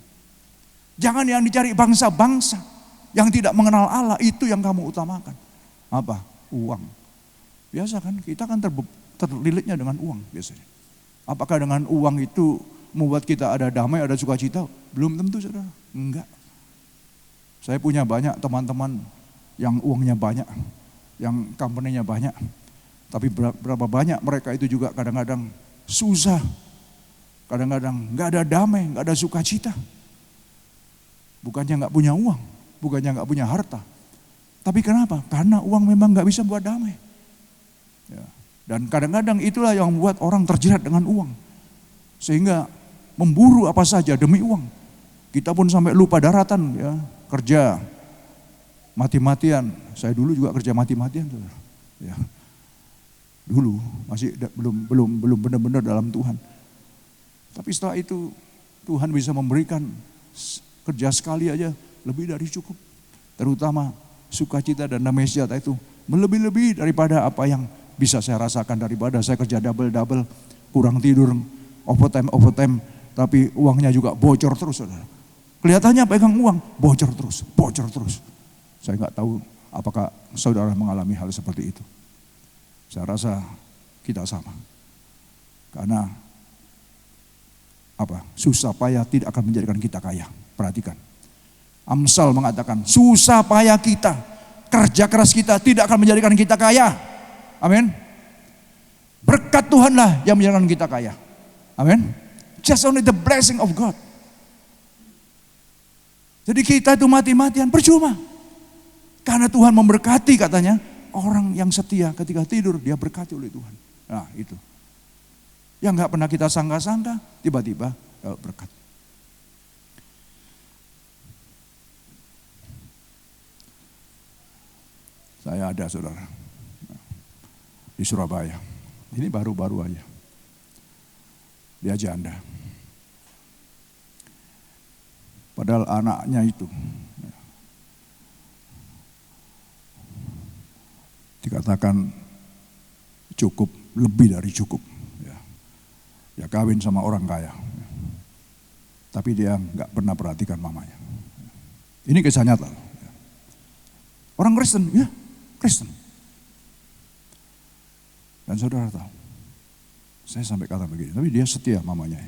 Jangan yang dicari bangsa-bangsa yang tidak mengenal Allah, itu yang kamu utamakan. Apa? Uang. Biasa kan, kita kan terlilitnya dengan uang biasanya. Apakah dengan uang itu membuat kita ada damai, ada sukacita? Belum tentu, saudara. Enggak. Saya punya banyak teman-teman yang uangnya banyak, yang company-nya banyak. Tapi berapa banyak mereka itu juga kadang-kadang susah. Kadang-kadang enggak ada damai, enggak ada sukacita. Bukannya enggak punya uang, bukannya enggak punya harta. Tapi kenapa? Karena uang memang enggak bisa buat damai. Ya. Dan kadang-kadang itulah yang membuat orang terjerat dengan uang. Sehingga memburu apa saja demi uang. Kita pun sampai lupa daratan, ya, kerja mati-matian. Saya dulu juga kerja mati-matian, saudara. Ya. Dulu masih belum benar-benar dalam Tuhan. Tapi setelah itu Tuhan bisa memberikan kerja sekali aja lebih dari cukup. Terutama sukacita dan damai sejahtera itu melebih-lebih daripada apa yang bisa saya rasakan daripada saya kerja double-double, kurang tidur, overtime, tapi uangnya juga bocor terus, saudara. Kelihatannya pegang uang, bocor terus. Saya nggak tahu apakah saudara mengalami hal seperti itu. Saya rasa kita sama. Karena susah payah tidak akan menjadikan kita kaya. Perhatikan. Amsal mengatakan, susah payah kita, kerja keras kita tidak akan menjadikan kita kaya. Amin. Berkat Tuhanlah yang menjadikan kita kaya. Amin. Just only the blessing of God. Jadi kita itu mati-matian percuma. Karena Tuhan memberkati, katanya, orang yang setia ketika tidur dia berkati oleh Tuhan. Nah itu. Yang gak pernah kita sangka-sangka, tiba-tiba berkat. Saya ada, saudara, di Surabaya. Ini baru-baru aja. Dia janda. Padahal anaknya itu dikatakan cukup, lebih dari cukup. Ya kawin sama orang kaya. Tapi dia nggak pernah perhatikan mamanya. Ini kisah nyata. Orang Kristen, ya Kristen. Dan saudara tahu, saya sampai kata begini, tapi dia setia mamanya.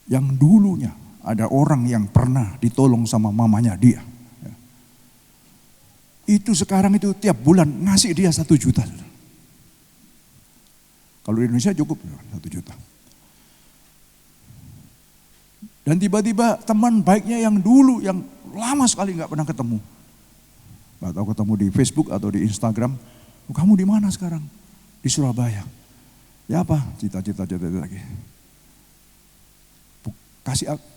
Yang dulunya ada orang yang pernah ditolong sama mamanya dia. Itu sekarang itu tiap bulan ngasih dia 1 juta. Kalau di Indonesia cukup 1 juta. Dan tiba-tiba teman baiknya yang dulu, yang lama sekali nggak pernah ketemu. Nggak tahu ketemu di Facebook atau di Instagram. Kamu di mana sekarang? Di Surabaya. Ya apa? Cita-cita lagi.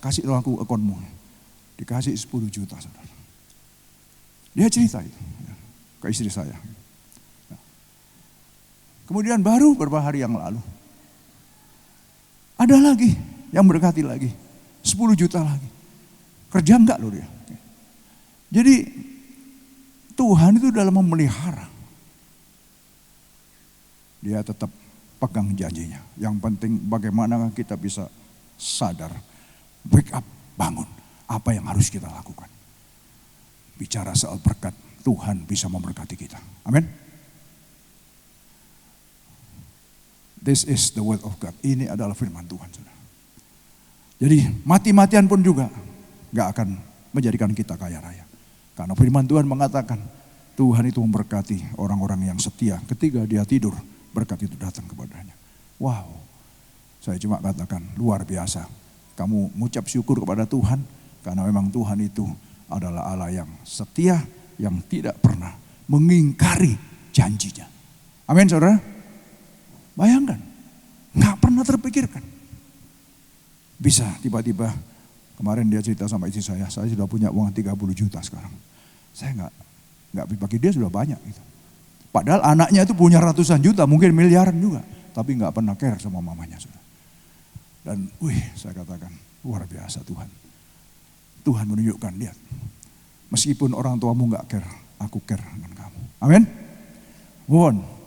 Kasih aku akunmu. Dikasih 10 juta, saudara. Dia cerita itu ke istri saya. Kemudian baru beberapa hari yang lalu, ada lagi yang berkati lagi, 10 juta lagi. Kerja enggak loh dia. Jadi Tuhan itu dalam memelihara. Dia tetap pegang janjinya. Yang penting bagaimana kita bisa sadar, wake up, bangun. Apa yang harus kita lakukan. Bicara soal berkat, Tuhan bisa memberkati kita. Amin. This is the word of God. Ini adalah firman Tuhan. Jadi mati-matian pun juga gak akan menjadikan kita kaya raya. Karena firman Tuhan mengatakan Tuhan itu memberkati orang-orang yang setia. Ketika dia tidur, berkat itu datang kepadanya. Wow, saya cuma katakan luar biasa. Kamu mengucap syukur kepada Tuhan karena memang Tuhan itu adalah Allah yang setia, yang tidak pernah mengingkari janjinya. Amin, saudara. Bayangkan, gak pernah terpikirkan. Bisa tiba-tiba, kemarin dia cerita sama istri saya sudah punya uang 30 juta sekarang. Saya gak bagi dia sudah banyak gitu. Padahal anaknya itu punya ratusan juta, mungkin miliaran juga. Tapi gak pernah care sama mamanya. Saudara. Dan saya katakan, luar biasa Tuhan. Tuhan menunjukkan, lihat. Meskipun orang tuamu gak care, aku care dengan kamu. Amin. Mohon.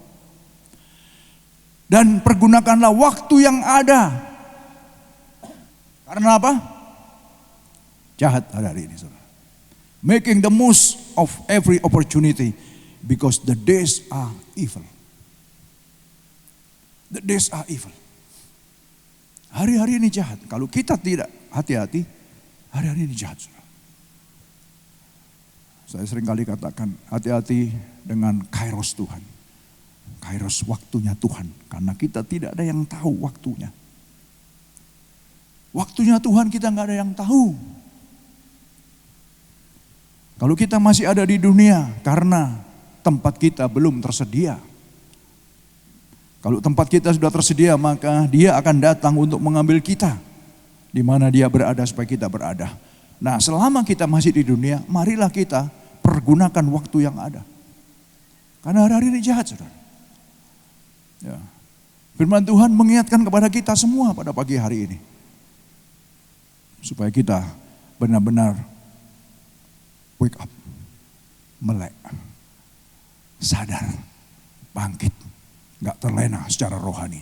Dan pergunakanlah waktu yang ada. Karena apa? Jahat hari ini, saudara. Making the most of every opportunity because the days are evil. The days are evil. Hari-hari ini jahat. Kalau kita tidak hati-hati, hari-hari ini jahat, saudara. Saya sering kali katakan, hati-hati dengan kairos Tuhan. Kairos waktunya Tuhan. Karena kita tidak ada yang tahu waktunya. Waktunya Tuhan kita nggak ada yang tahu. Kalau kita masih ada di dunia karena tempat kita belum tersedia. Kalau tempat kita sudah tersedia maka dia akan datang untuk mengambil kita. Di mana dia berada supaya kita berada. Nah, selama kita masih di dunia, marilah kita pergunakan waktu yang ada. Karena hari-hari ini jahat, saudara. Ya. Firman Tuhan mengingatkan kepada kita semua pada pagi hari ini. Supaya kita benar-benar wake up, melek, sadar, bangkit, gak terlena secara rohani.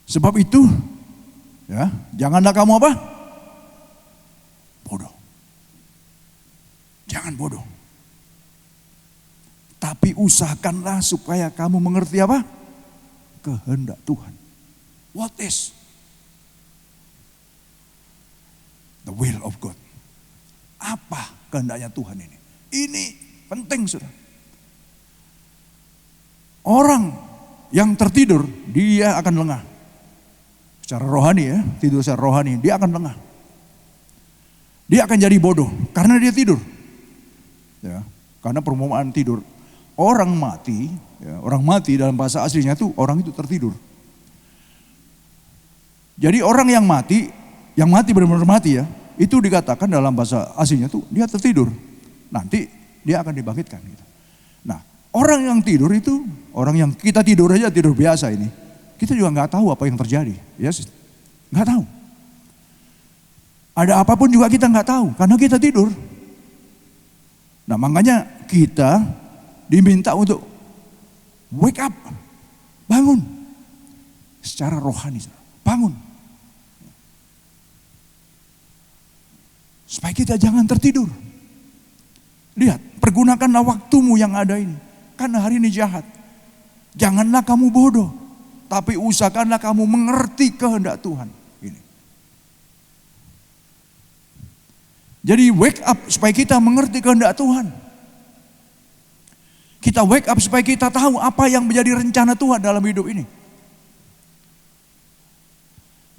Sebab itu, ya, janganlah kamu apa? Bodoh. Jangan bodoh. Tapi usahakanlah supaya kamu mengerti apa? Kehendak Tuhan. What is the will of God? Apa kehendaknya Tuhan ini? Ini penting, saudara. Orang yang tertidur, dia akan lengah. Secara rohani, ya, tidur secara rohani, dia akan lengah. Dia akan jadi bodoh karena dia tidur. Ya, karena perumpamaan tidur. Orang mati, ya, orang mati dalam bahasa aslinya itu orang itu tertidur. Jadi orang yang mati benar-benar mati, ya, itu dikatakan dalam bahasa aslinya itu dia tertidur. Nanti dia akan dibangkitkan. Gitu. Nah, orang yang tidur itu, orang yang kita tidur aja, tidur biasa ini, kita juga nggak tahu apa yang terjadi, ya, nggak tahu. Ada apapun juga kita nggak tahu karena kita tidur. Nah, makanya kita diminta untuk wake up, bangun secara rohani, bangun. Supaya kita jangan tertidur. Lihat, pergunakanlah waktumu yang ada ini. Karena hari ini jahat. Janganlah kamu bodoh. Tapi usahakanlah kamu mengerti kehendak Tuhan. Ini. Jadi wake up supaya kita mengerti kehendak Tuhan. Kita wake up supaya kita tahu apa yang menjadi rencana Tuhan dalam hidup ini.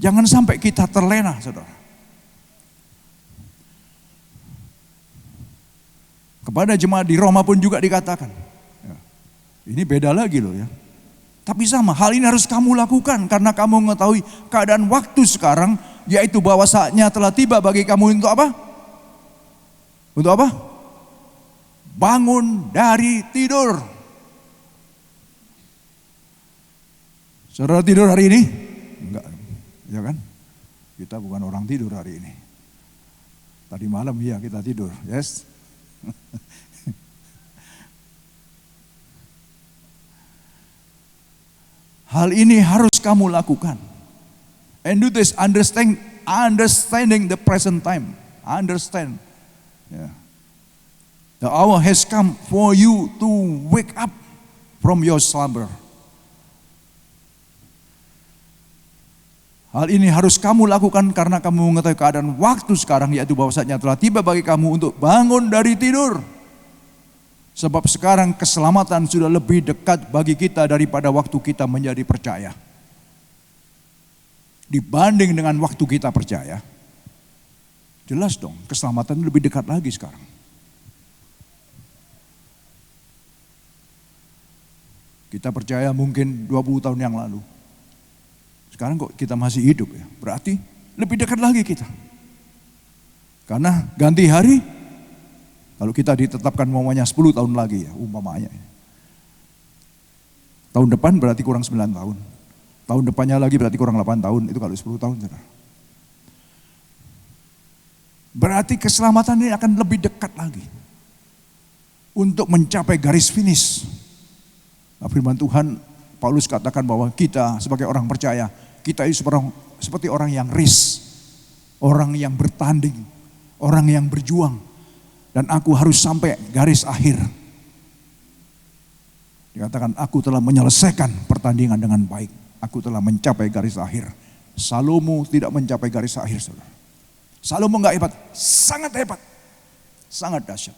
Jangan sampai kita terlena, saudara. Kepada jemaat di Roma pun juga dikatakan. Ya, ini beda lagi loh, ya. Tapi sama, hal ini harus kamu lakukan karena kamu mengetahui keadaan waktu sekarang, yaitu bahwa saatnya telah tiba bagi kamu untuk apa? Untuk apa? Bangun dari tidur. Saudara tidur hari ini? Enggak, ya kan? Kita bukan orang tidur hari ini. Tadi malam ya kita tidur, yes. Hal ini harus kamu lakukan. And do this understanding the present time. Understand. Yeah. The hour has come for you to wake up from your slumber. Hal ini harus kamu lakukan karena kamu mengetahui keadaan waktu sekarang, yaitu bahwa saatnya telah tiba bagi kamu untuk bangun dari tidur. Sebab sekarang keselamatan sudah lebih dekat bagi kita daripada waktu kita menjadi percaya. Dibanding dengan waktu kita percaya, jelas dong keselamatan lebih dekat lagi sekarang. Kita percaya mungkin 20 tahun yang lalu. Sekarang kok kita masih hidup, ya, berarti lebih dekat lagi kita. Karena ganti hari, kalau kita ditetapkan umpamanya 10 tahun lagi, ya, umpamanya. Tahun depan berarti kurang 9 tahun. Tahun depannya lagi berarti kurang 8 tahun, itu kalau 10 tahun. Berarti keselamatan ini akan lebih dekat lagi. Untuk mencapai garis finish. Nah, firman Tuhan, Paulus katakan bahwa kita sebagai orang percaya, kita itu seperti orang yang race, orang yang bertanding, orang yang berjuang. Dan aku harus sampai garis akhir. Dikatakan aku telah menyelesaikan pertandingan dengan baik. Aku telah mencapai garis akhir. Salomo tidak mencapai garis akhir, saudara. Salomo enggak hebat, sangat hebat. Sangat dahsyat.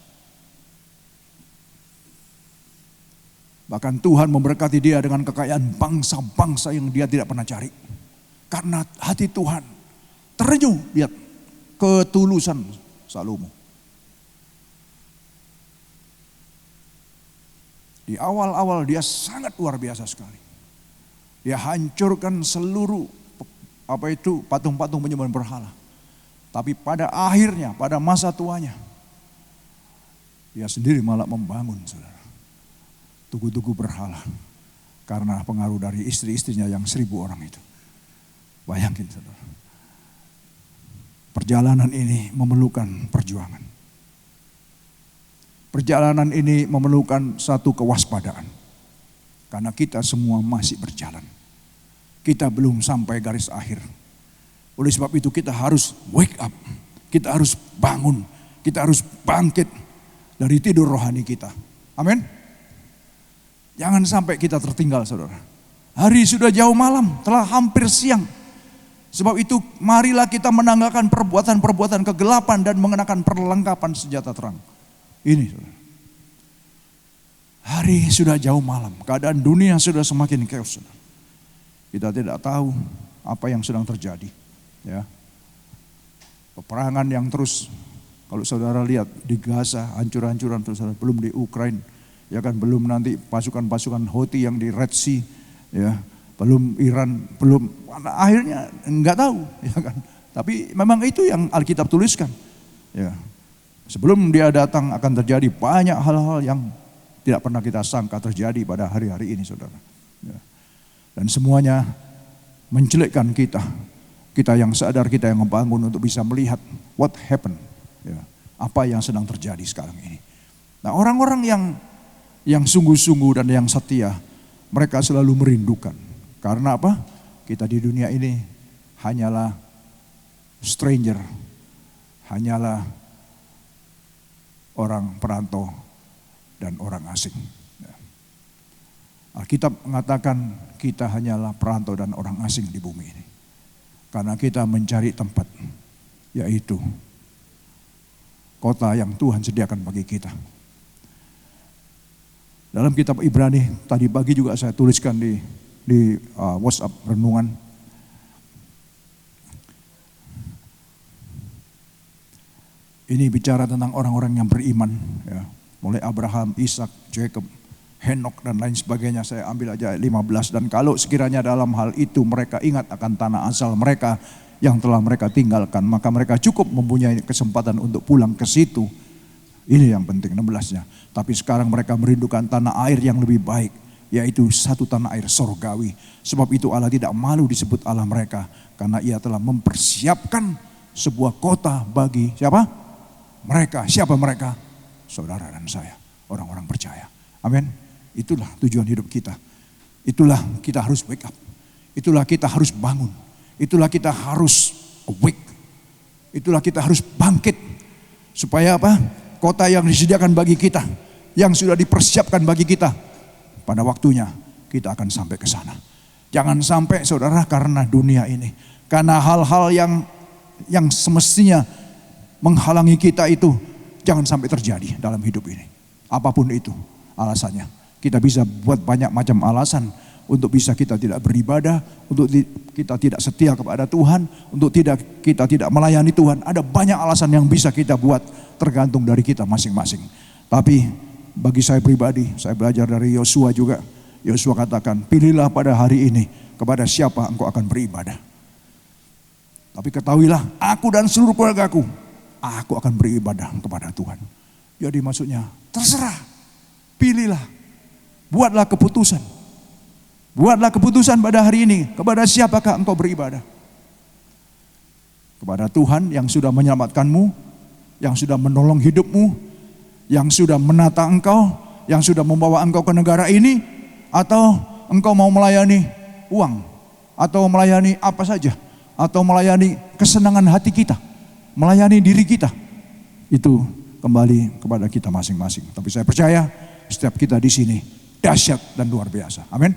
Bahkan Tuhan memberkati dia dengan kekayaan bangsa-bangsa yang dia tidak pernah cari. Karena hati Tuhan terenyuh lihat ketulusan Salomo. Di awal-awal dia sangat luar biasa sekali. Dia hancurkan seluruh patung-patung penyembahan berhala. Tapi pada akhirnya, pada masa tuanya, dia sendiri malah membangun, saudara, tugu-tugu berhala. Karena pengaruh dari istri-istrinya yang 1.000 orang itu. Bayangin, saudara. Perjalanan ini memerlukan perjuangan. Perjalanan ini memerlukan satu kewaspadaan. Karena kita semua masih berjalan. Kita belum sampai garis akhir. Oleh sebab itu kita harus wake up. Kita harus bangun. Kita harus bangkit dari tidur rohani kita. Amin. Jangan sampai kita tertinggal, saudara. Hari sudah jauh malam, telah hampir siang. Sebab itu marilah kita menanggalkan perbuatan-perbuatan kegelapan dan mengenakan perlengkapan senjata terang. Ini, saudara. Hari sudah jauh malam, keadaan dunia sudah semakin chaos, saudara. Kita tidak tahu apa yang sedang terjadi. Ya. Peperangan yang terus, kalau saudara lihat di Gaza, hancur-hancuran, saudara, belum di Ukraina, ya kan, belum nanti pasukan-pasukan Houthi yang di Red Sea, ya, belum Iran, belum, akhirnya enggak tahu, ya kan. Tapi memang itu yang Alkitab tuliskan. Ya. Sebelum dia datang akan terjadi banyak hal-hal yang tidak pernah kita sangka terjadi pada hari-hari ini, saudara. Ya. Dan semuanya menjelekkan kita. Kita yang sadar, kita yang membangun untuk bisa melihat what happened. Ya. Apa yang sedang terjadi sekarang ini. Nah, orang-orang yang sungguh-sungguh dan yang setia, mereka selalu merindukan. Karena apa? Kita di dunia ini hanyalah stranger, hanyalah orang perantau dan orang asing. Alkitab mengatakan kita hanyalah perantau dan orang asing di bumi ini. Karena kita mencari tempat, yaitu kota yang Tuhan sediakan bagi kita. Dalam kitab Ibrani, tadi pagi juga saya tuliskan di WhatsApp renungan. Ini bicara tentang orang-orang yang beriman, ya. Mulai Abraham, Ishak, Jacob, Henok dan lain sebagainya. Saya ambil aja 15. Dan kalau sekiranya dalam hal itu mereka ingat akan tanah asal mereka yang telah mereka tinggalkan, maka mereka cukup mempunyai kesempatan untuk pulang ke situ. Ini yang penting 16-nya. Tapi sekarang mereka merindukan tanah air yang lebih baik, yaitu satu tanah air sorgawi. Sebab itu Allah tidak malu disebut Allah mereka, karena Ia telah mempersiapkan sebuah kota bagi siapa? Mereka. Siapa mereka? Saudara dan saya, orang-orang percaya. Amin. Itulah tujuan hidup kita. Itulah kita harus wake up. Itulah kita harus bangun. Itulah kita harus awake. Itulah kita harus bangkit. Supaya apa? Kota yang disediakan bagi kita, yang sudah dipersiapkan bagi kita, pada waktunya kita akan sampai ke sana. Jangan sampai, saudara, karena dunia ini, karena hal-hal yang semestinya menghalangi kita itu jangan sampai terjadi dalam hidup ini. Apapun itu alasannya. Kita bisa buat banyak macam alasan untuk bisa kita tidak beribadah, untuk kita tidak setia kepada Tuhan, untuk kita tidak melayani Tuhan. Ada banyak alasan yang bisa kita buat, tergantung dari kita masing-masing. Tapi bagi saya pribadi, saya belajar dari Yosua juga. Yosua katakan, pilihlah pada hari ini kepada siapa engkau akan beribadah. Tapi ketahuilah, aku dan seluruh keluargaku, aku akan beribadah kepada Tuhan. Jadi maksudnya, terserah, pilihlah. Buatlah keputusan. Buatlah keputusan pada hari ini. Kepada siapakah engkau beribadah? Kepada Tuhan yang sudah menyelamatkanmu, yang sudah menolong hidupmu, yang sudah menata engkau, yang sudah membawa engkau ke negara ini, atau engkau mau melayani uang, atau melayani apa saja, atau melayani kesenangan hati kita, melayani diri kita. Itu kembali kepada kita masing-masing. Tapi saya percaya setiap kita di sini dahsyat dan luar biasa. Amin.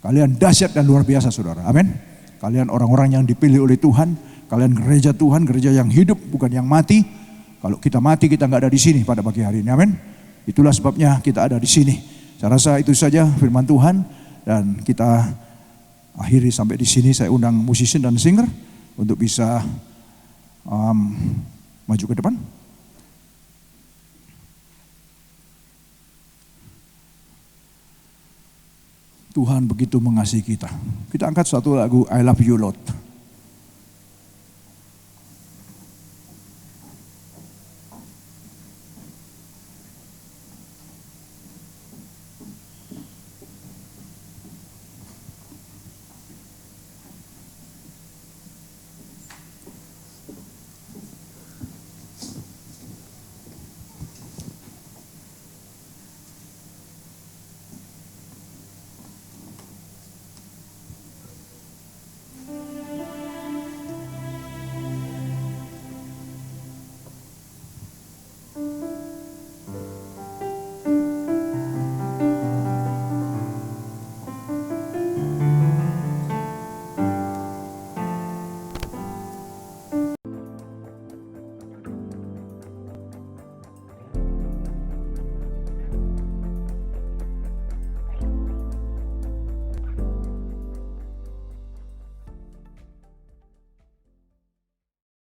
Kalian dahsyat dan luar biasa, saudara. Amin. Kalian orang-orang yang dipilih oleh Tuhan. Kalian gereja Tuhan, gereja yang hidup, bukan yang mati. Kalau kita mati, kita nggak ada di sini pada pagi hari ini. Amin. Itulah sebabnya kita ada di sini. Saya rasa itu saja firman Tuhan. Dan kita akhiri sampai di sini. Saya undang musisi dan singer untuk bisa maju ke depan. Tuhan begitu mengasihi kita. Kita angkat satu lagu I Love You Lord.